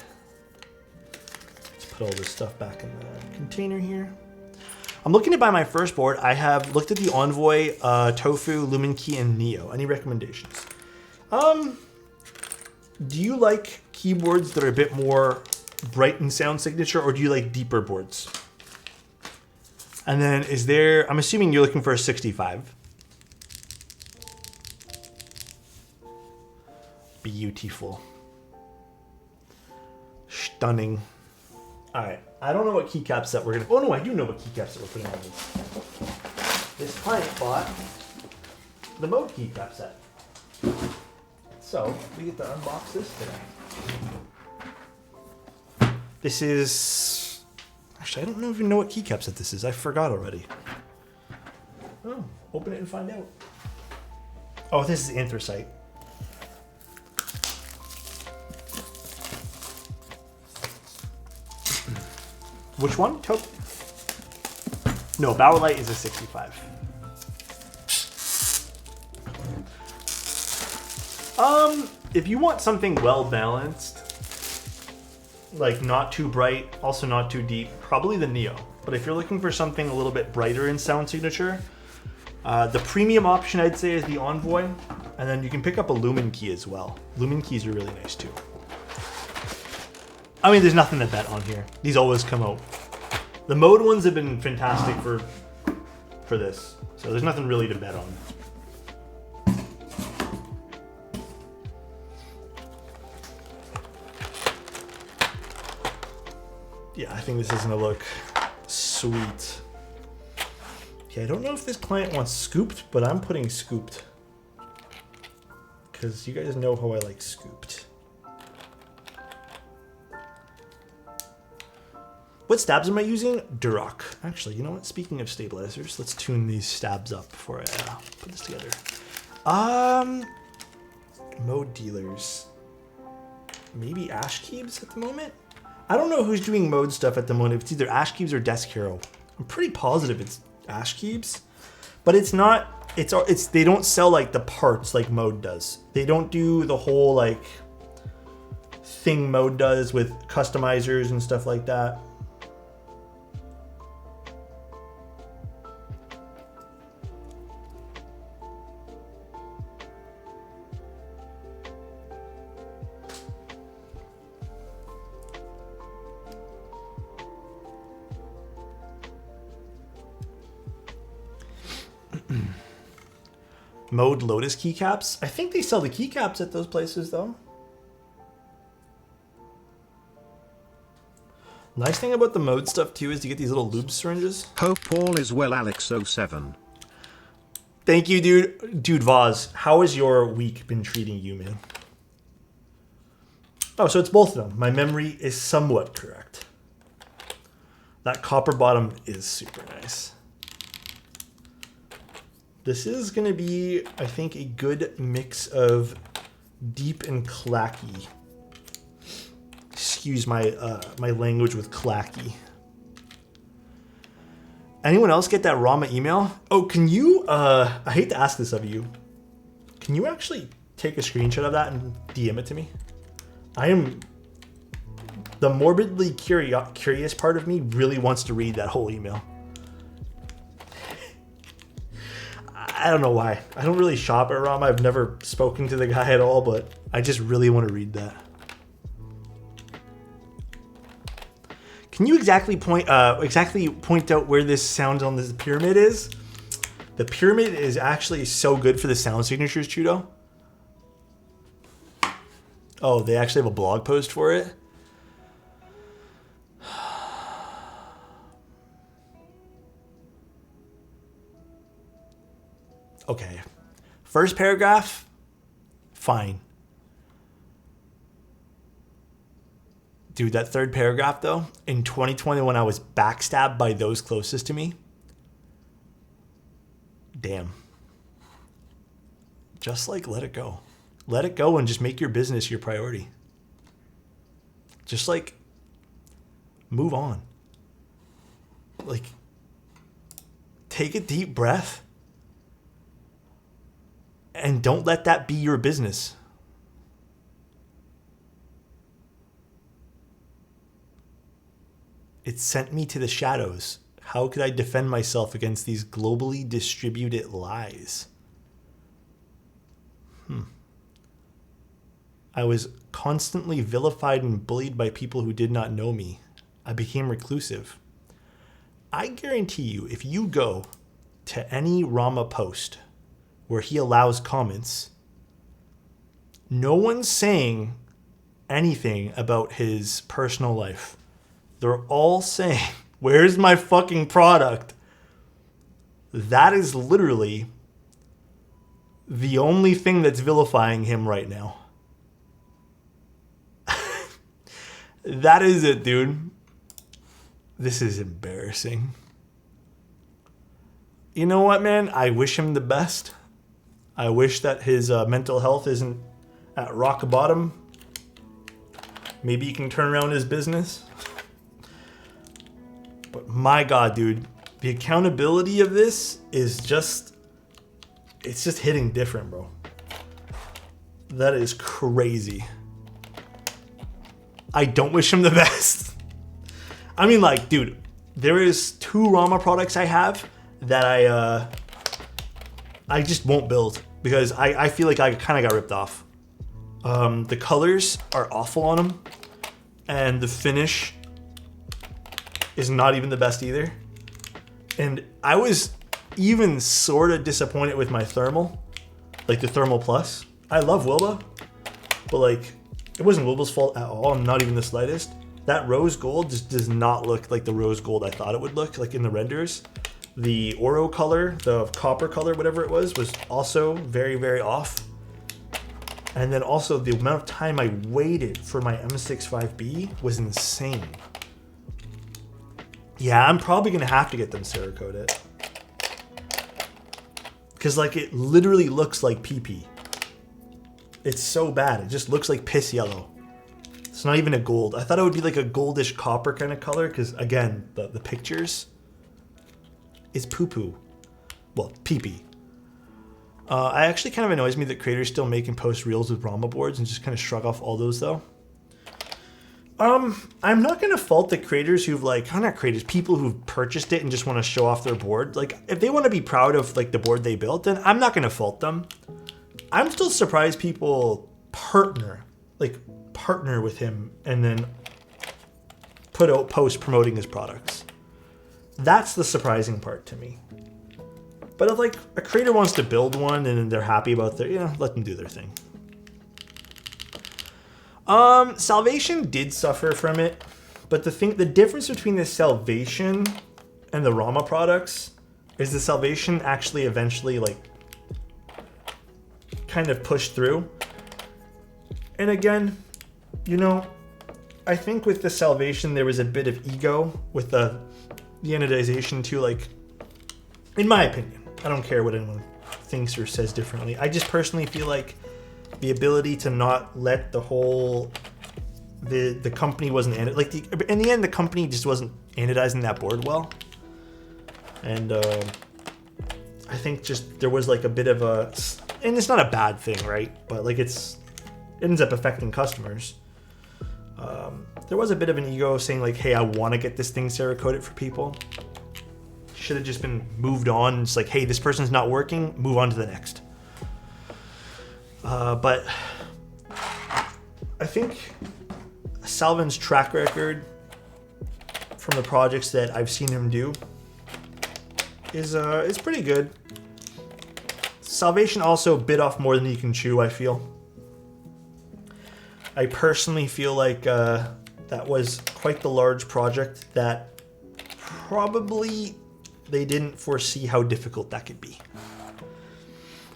Let's put all this stuff back in the container here. I'm looking to buy my first board. I have looked at the Envoy, Tofu, Lumen Key, and Neo. Any recommendations? Do you like keyboards that are a bit more bright in sound signature, or do you like deeper boards? And then I'm assuming you're looking for a 65. Beautiful. Stunning. All right, I don't know what keycaps that we're gonna, oh no, I do know what keycaps that we're putting on this. This client bought the Mode keycap set. So, we get to unbox this today. This is... Actually, I don't even know what keycap set this is. I forgot already. Oh, open it and find out. Oh, this is anthracite. Which one? Toby? No, Bauerlight is a 65. If you want something well balanced, like not too bright, also not too deep, probably the Neo. But if you're looking for something a little bit brighter in sound signature, The premium option, I'd say, is the Envoy. And then you can pick up a Lumen key as well. Lumen keys are really nice too. I mean, there's nothing to bet on here. These always come out. The mode ones have been fantastic for this. So there's nothing really to bet on. Yeah, I think this is gonna look sweet. Okay, I don't know if this client wants scooped, but I'm putting scooped. Because you guys know how I like scooped. What stabs am I using? Duroc. Actually, you know what? Speaking of stabilizers, let's tune these stabs up before I put this together. Mode dealers. Maybe Ash Keebs at the moment? I don't know who's doing mode stuff at the moment. It's either Ash Keebs or Desk Hero. I'm pretty positive it's Ash Keebs, but it's not. It's they don't sell like the parts like mode does. They don't do the whole like thing mode does with customizers and stuff like that. Mode Lotus keycaps. I think they sell the keycaps at those places though. Nice thing about the mode stuff too is you get these little lube syringes. Hope all is well, Alex07. Thank you, dude. Dude, Vaz, how has your week been treating you, man? Oh, so it's both of them. My memory is somewhat correct. That copper bottom is super nice. This is going to be, I think, a good mix of deep and clacky. Excuse my my language with clacky. Anyone else get that Rama email? Oh, can you, I hate to ask this of you. Can you actually take a screenshot of that and DM it to me? The morbidly curious part of me really wants to read that whole email. I don't know why. I don't really shop at Rama. I've never spoken to the guy at all, but I just really want to read that. Can you exactly point out where this sound on this pyramid is? The pyramid is actually so good for the sound signatures, Chudo. Oh, they actually have a blog post for it? Okay. First paragraph, fine. Dude, that third paragraph though, in 2020 when I was backstabbed by those closest to me, damn. Just like let it go. Let it go and just make your business your priority. Just like move on. Like take a deep breath and don't let that be your business. It sent me to the shadows. How could I defend myself against these globally distributed lies? I was constantly vilified and bullied by people who did not know me. I became reclusive. I guarantee you, if you go to any Rama post where he allows comments, no one's saying anything about his personal life. They're all saying, where's my fucking product? That is literally the only thing that's vilifying him right now. That is it, dude. This is embarrassing. You know what, man? I wish him the best. I wish that his mental health isn't at rock bottom. Maybe he can turn around his business. But my God, dude, the accountability of this is just, it's just hitting different, bro. That is crazy. I don't wish him the best. I mean, like, dude, there is 2 Rama products I have that I just won't build because I feel like I kind of got ripped off. The colors are awful on them, and the finish is not even the best either. And I was even sort of disappointed with my thermal, like the Thermal Plus. I love Wilba, but like it wasn't Wilba's fault at all, not even the slightest. That rose gold just does not look like the rose gold I thought it would look like in the renders. The Oro color, the copper color, whatever it was also very, very off. And then also the amount of time I waited for my M65B was insane. Yeah, I'm probably gonna have to get them Cerakoted. Cause like it literally looks like PP. It's so bad, it just looks like piss yellow. It's not even a gold. I thought it would be like a goldish copper kind of color, because again, the pictures is poo-poo. Well, pee-pee. I actually kind of annoys me that creators still make and post reels with Rama boards and just kind of shrug off all those though. I'm not going to fault the creators who've like, not creators, people who've purchased it and just want to show off their board. Like if they want to be proud of like the board they built, then I'm not going to fault them. I'm still surprised people partner with him and then put out posts promoting his products. That's the surprising part to me. But if like a creator wants to build one and they're happy about their, let them do their thing. Salvation did suffer from it, but the difference between the Salvation and the Rama products is the Salvation actually eventually like kind of pushed through. And again, I think with the Salvation there was a bit of ego with the anodization too. Like, in my opinion, I don't care what anyone thinks or says differently. I just personally feel like the ability to not let the whole the company wasn't in the end the company just wasn't anodizing that board well, and I think just there was like a bit of a, and it's not a bad thing, right? But like it ends up affecting customers. There was a bit of an ego saying like, hey, I want to get this thing Cerakoted for people. Should have just been moved on. It's like, hey, this person's not working, move on to the next. But I think Salvin's track record from the projects that I've seen him do is pretty good. Salvation also bit off more than he can chew, I feel. I personally feel like that was quite the large project that probably they didn't foresee how difficult that could be.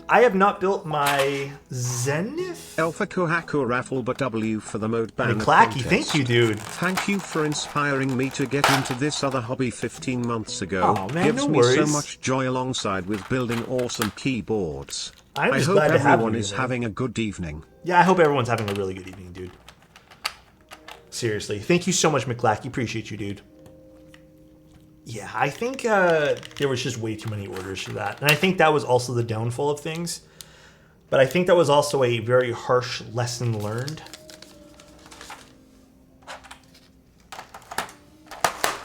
I have not built my Zenith. Alpha Kohaku raffle but W for the mode ban Clacky, contest. thank you, dude. Thank you for inspiring me to get into this other hobby 15 months ago. Oh, man, Gives no me worries. so much joy alongside with building awesome keyboards. I'm just I hope glad to have everyone you, is man. having a good evening. Yeah, I hope everyone's having a really good evening, dude. Seriously. Thank you so much, McClacky. Appreciate you, dude. Yeah, I think there was just way too many orders for that. And I think that was also the downfall of things. But I think that was also a very harsh lesson learned.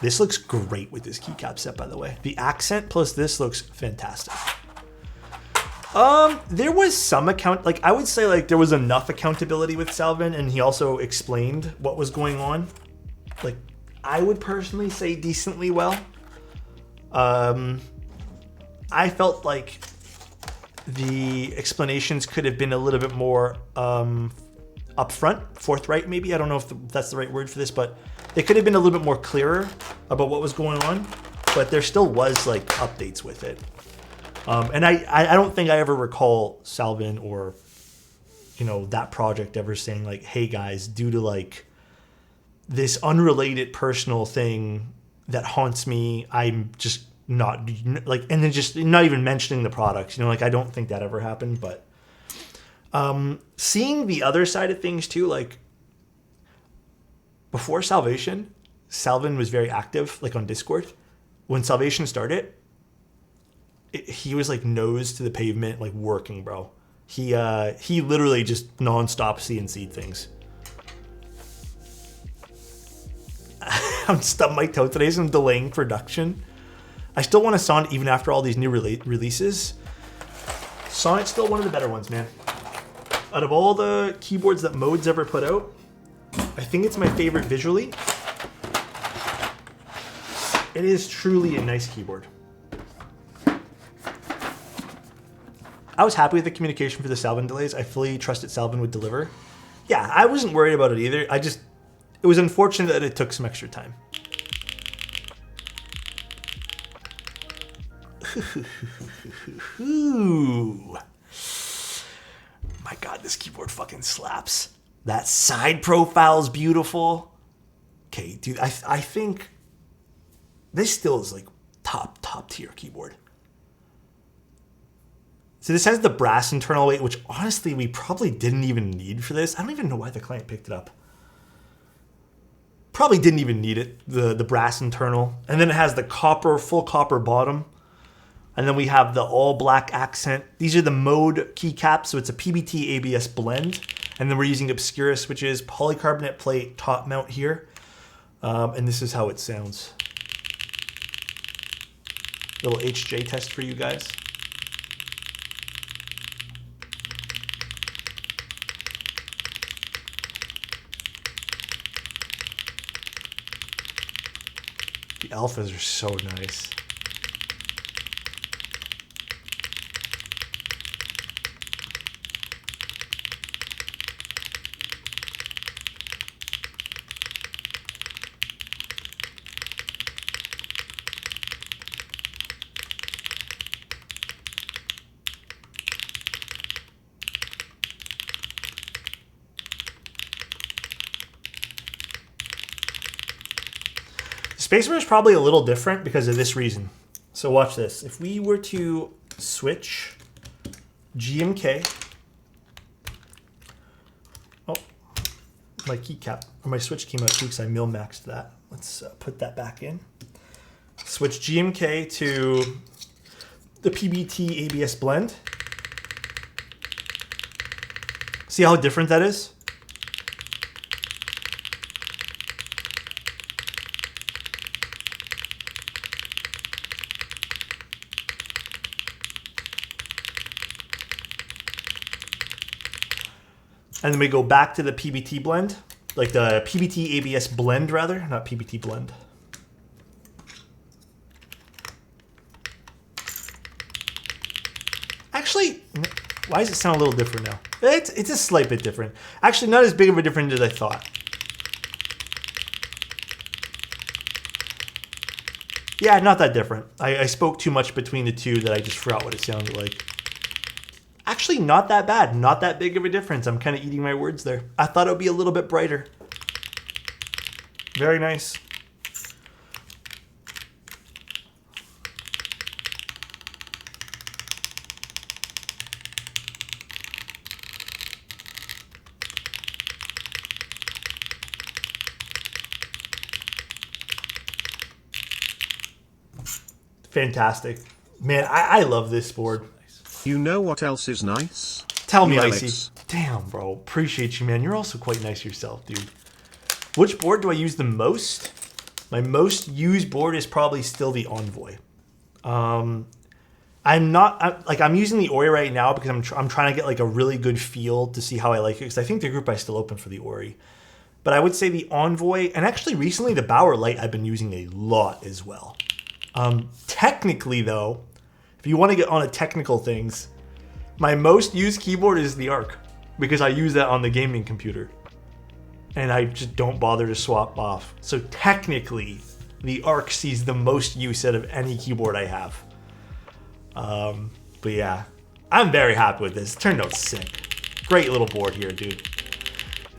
This looks great with this keycap set, by the way. The accent plus this looks fantastic. There was some I would say like there was enough accountability with Salvin, and he also explained what was going on. Like, I would personally say decently well. I felt like the explanations could have been a little bit more upfront, forthright maybe. I don't know if that's the right word for this, but they could have been a little bit more clearer about what was going on. But there still was like updates with it. And I don't think I ever recall Salvin or, that project ever saying like, hey guys, due to like this unrelated personal thing that haunts me, I'm just not like, and then just not even mentioning the products, I don't think that ever happened. But seeing the other side of things too, like before Salvation, Salvin was very active, like on Discord. When Salvation started, he was like nose to the pavement, like working, bro. He literally just nonstop CNC'd things. I'm stubbed my toe today, so I'm delaying production. I still want a Sonnet even after all these new releases. Sonnet's still one of the better ones, man. Out of all the keyboards that Mode's ever put out, I think it's my favorite visually. It is truly a nice keyboard. I was happy with the communication for the Salvin delays. I fully trusted Salvin would deliver. Yeah, I wasn't worried about it either. It was unfortunate that it took some extra time. My God, this keyboard fucking slaps. That side profile is beautiful. Okay, dude, I think this still is like top tier keyboard. So this has the brass internal weight, which honestly we probably didn't even need for this. I don't even know why the client picked it up. Probably didn't even need it, the brass internal. And then it has the full copper bottom. And then we have the all black accent. These are the Mode keycaps, so it's a PBT ABS blend. And then we're using Obscura switches, polycarbonate plate top mount here. And this is how it sounds. Little HJ test for you guys. The alphas are so nice. Spacebar is probably a little different because of this reason. So watch this. If we were to switch GMK, oh, my keycap or my switch came out too because I mil-maxed that. Let's put that back in. Switch GMK to the PBT ABS blend. See how different that is? And then we go back to the PBT blend, like the PBT ABS blend rather, not PBT blend. Actually, why does it sound a little different now? It's a slight bit different. Actually, not as big of a difference as I thought. Yeah, not that different. I spoke too much between the two that I just forgot what it sounded like. Actually, not that bad. Not that big of a difference. I'm kind of eating my words there. I thought it would be a little bit brighter. Very nice. Fantastic. Man, I love this board. You know what else is nice? Tell me, Alex. Icy. Damn, bro. Appreciate you, man. You're also quite nice yourself, dude. Which board do I use the most? My most used board is probably still the Envoy. I'm using the Ori right now because I'm trying to get like a really good feel to see how I like it because I think the group is still open for the Ori. But I would say the Envoy, and actually recently the Bauer Light I've been using a lot as well. Technically though, if you want to get on a technical things, my most used keyboard is the Arc because I use that on the gaming computer. And I just don't bother to swap off. So technically, the Arc sees the most use out of any keyboard I have. But yeah, I'm very happy with this. It turned out sick. Great little board here, dude.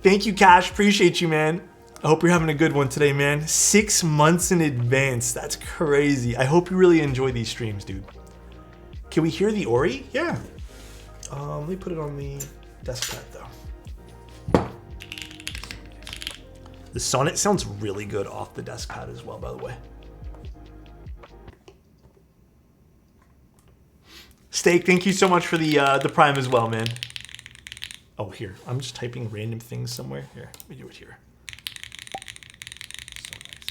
Thank you, Cash. Appreciate you, man. I hope you're having a good one today, man. 6 months in advance. That's crazy. I hope you really enjoy these streams, dude. Can we hear the Ori? Yeah. Let me put it on the desktop, though. The Sonnet sounds really good off the desk pad as well, by the way. Steak, thank you so much for the Prime as well, man. Oh, here. I'm just typing random things somewhere. Here, let me do it here. So nice.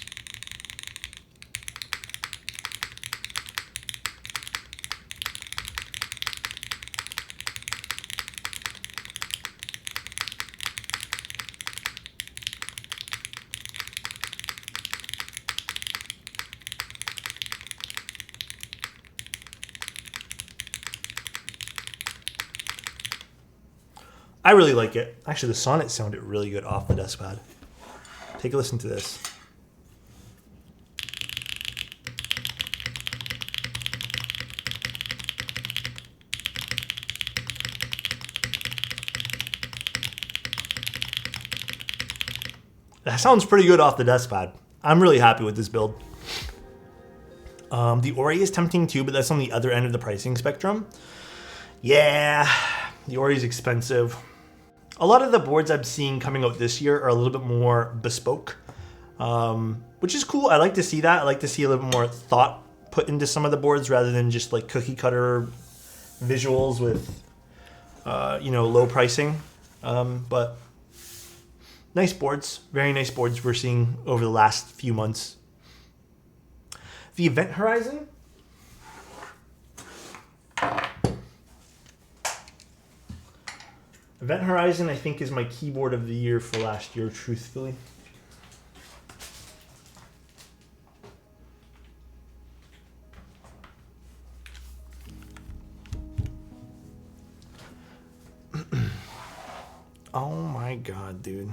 I really like it. Actually, the Sonnet sounded really good off the desk pad. Take a listen to this. That sounds pretty good off the desk pad. I'm really happy with this build. The Ori is tempting too, but that's on the other end of the pricing spectrum. Yeah, the Ori is expensive. A lot of the boards I'm seeing coming out this year are a little bit more bespoke, which is cool. I like to see that. I like to see a little bit more thought put into some of the boards rather than just like cookie cutter visuals with, low pricing. But nice boards, very nice boards we're seeing over the last few months. The Event Horizon. Event Horizon, I think, is my keyboard of the year for last year, truthfully. Oh my god, dude.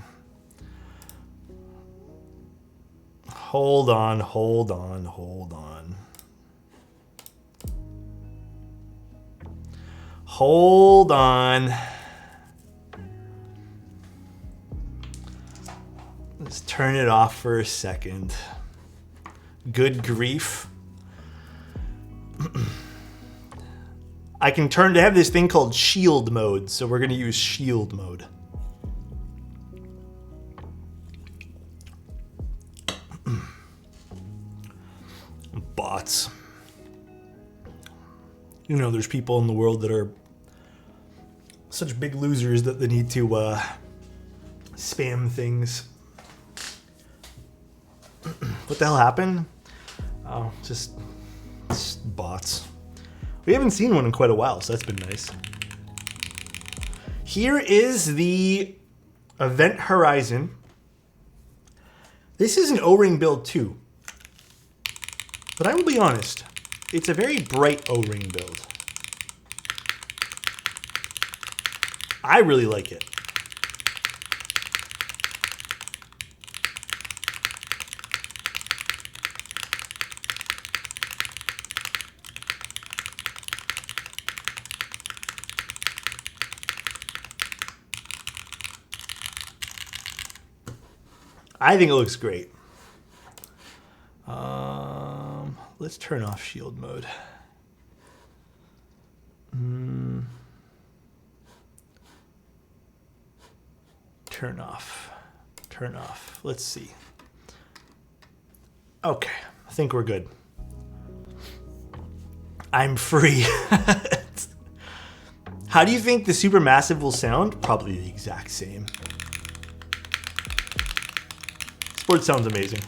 Hold on. Hold on. Let's turn it off for a second. Good grief. I can they have this thing called shield mode, so we're going to use shield mode. Bots. There's people in the world that are such big losers that they need to spam things. What the hell happened? Oh, just bots. We haven't seen one in quite a while, so that's been nice. Here is the Event Horizon. This is an O-ring build too. But I will be honest, it's a very bright O-ring build. I really like it. I think it looks great. Let's turn off shield mode. Turn off. Let's see. Okay, I think we're good. I'm free. How do you think the Supermassive will sound? Probably the exact same. This board sounds amazing.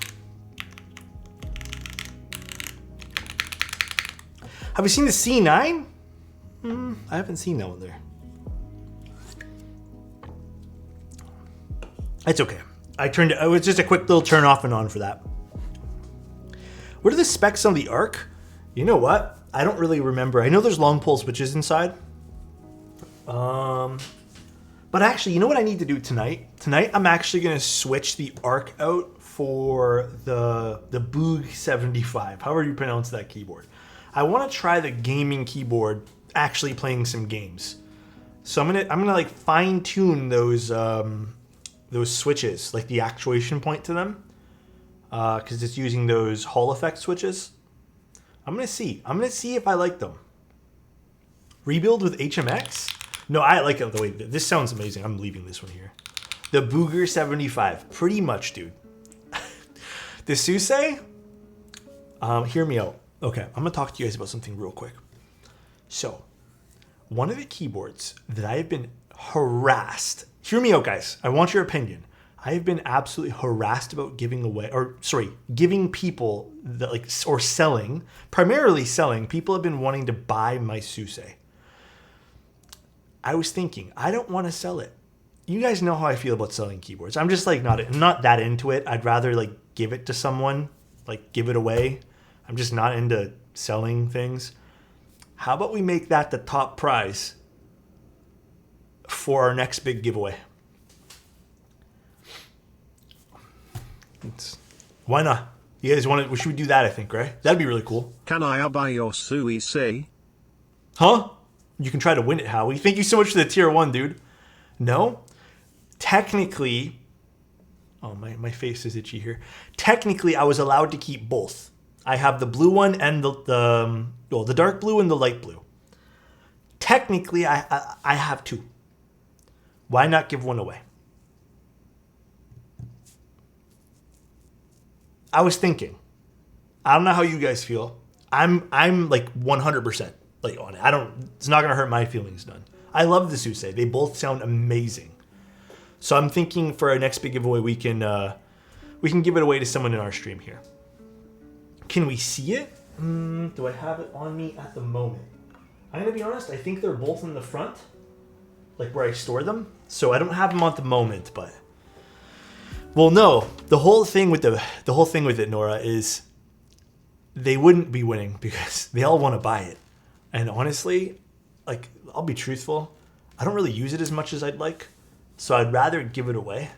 Have we seen the C9? I haven't seen that one there. It's okay. It was just a quick little turn off and on for that. What are the specs on the Arc? You know what? I don't really remember. I know there's long pole switches inside. But actually, you know what I need to do tonight? Tonight, I'm actually going to switch the Arc out for the Boog 75, however you pronounce that keyboard. I want to try the gaming keyboard actually playing some games. So I'm gonna like fine tune those switches, like the actuation point to them, because it's using those Hall effect switches. I'm gonna see if I like them. Rebuild with HMX? No, I like it the way this sounds amazing. I'm leaving this one here. The Booger 75, pretty much, dude. The Suse, hear me out. Okay, I'm gonna talk to you guys about something real quick. So, one of the keyboards that I have been harassed. Hear me out, guys. I want your opinion. I have been absolutely harassed about giving people that primarily selling. People have been wanting to buy my Suse. I was thinking, I don't want to sell it. You guys know how I feel about selling keyboards. I'm just not that into it. I'd rather give it to someone, give it away. I'm just not into selling things. How about we make that the top prize for our next big giveaway. Why not? You guys want to? Should we do that? I think, right? That'd be really cool. Can I buy your suicide? Huh? You can try to win it, Howie. Thank you so much for the tier 1, dude. No? Technically... Oh, my face is itchy here. Technically, I was allowed to keep both. I have the blue one and the dark blue and the light blue. Technically, I have 2. Why not give one away? I was thinking. I don't know how you guys feel. I'm like 100% like on it. It's not gonna hurt my feelings none. I love the Susei. They both sound amazing. So I'm thinking for our next big giveaway, we can give it away to someone in our stream here. Can we see it? Do I have it on me at the moment? I'm gonna be honest. I think they're both in the front, like where I store them. So I don't have them at the moment, but well, no. The whole thing with it, Nora, is they wouldn't be winning because they all want to buy it. And honestly, like, I'll be truthful, I don't really use it as much as I'd like. So I'd rather give it away.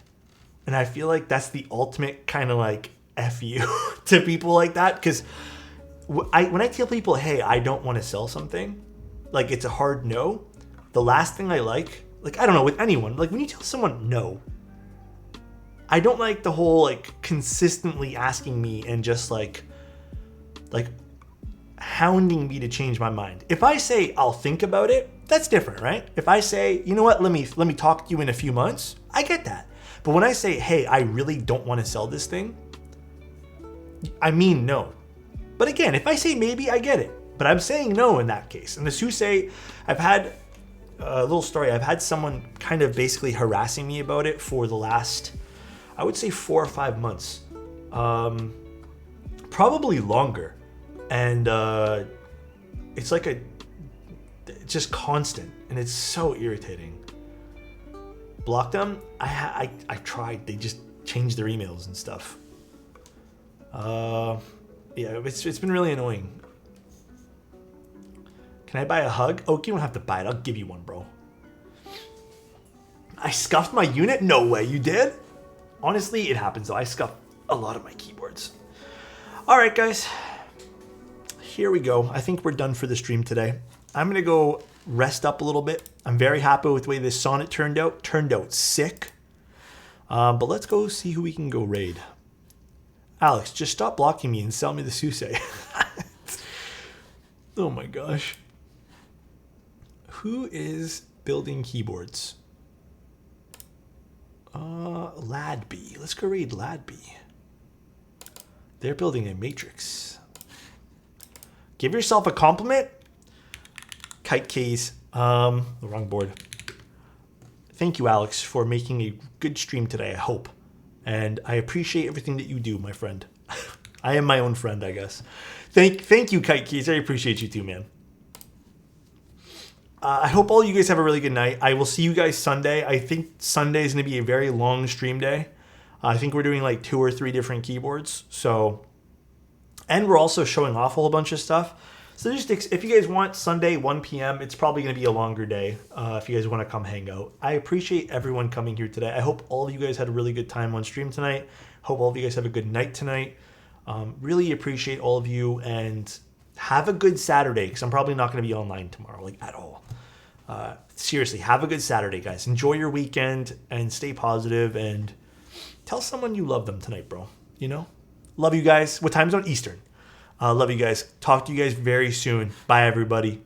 And I feel like that's the ultimate kind of like F you to people like that. Because when I tell people, hey, I don't want to sell something, like it's a hard no. The last thing I like, I don't know, with anyone, like when you tell someone no, I don't like the whole like consistently asking me and just like hounding me to change my mind. If I say I'll think about it, that's different, right? If I say, you know what, let me talk to you in a few months, I get that. But when I say, hey, I really don't want to sell this thing, I mean no. But again, if I say maybe, I get it. But I'm saying no in that case. And the Susei, I've had a little story. I've had someone kind of basically harassing me about it for the last, I would say 4 or 5 months. Probably longer. And it's like it's just constant, and it's so irritating. Block them? I tried. They just changed their emails and stuff. Yeah, it's been really annoying. Can I buy a hug? Oh, you don't have to buy it. I'll give you one, bro. I scuffed my unit? No way, you did? Honestly, it happens though. I scuff a lot of my keyboards. All right, guys. Here we go. I think we're done for the stream today. I'm going to go rest up a little bit. I'm very happy with the way this Sonnet turned out. Turned out sick. But let's go see who we can go raid. Alex, just stop blocking me and sell me the Susei. Oh my gosh. Who is building keyboards? Ladby. Let's go raid Ladby. They're building a matrix. Give yourself a compliment. Kite keys. The wrong board. Thank you, Alex, for making a good stream today, I hope. And I appreciate everything that you do, my friend. I am my own friend, I guess. Thank you, Kite Keys. I appreciate you too, man. I hope all you guys have a really good night. I will see you guys Sunday. I think Sunday is going to be a very long stream day. I think we're doing like 2 or 3 different keyboards. So, and we're also showing off a whole bunch of stuff. So just if you guys want Sunday 1 p.m., it's probably going to be a longer day if you guys want to come hang out. I appreciate everyone coming here today. I hope all of you guys had a really good time on stream tonight. Hope all of you guys have a good night tonight. Really appreciate all of you, and have a good Saturday, because I'm probably not going to be online tomorrow, like at all. Seriously, have a good Saturday, guys. Enjoy your weekend and stay positive, and tell someone you love them tonight, bro. You know? Love you guys. What time zone? Eastern. Love you guys. Talk to you guys very soon. Bye, everybody.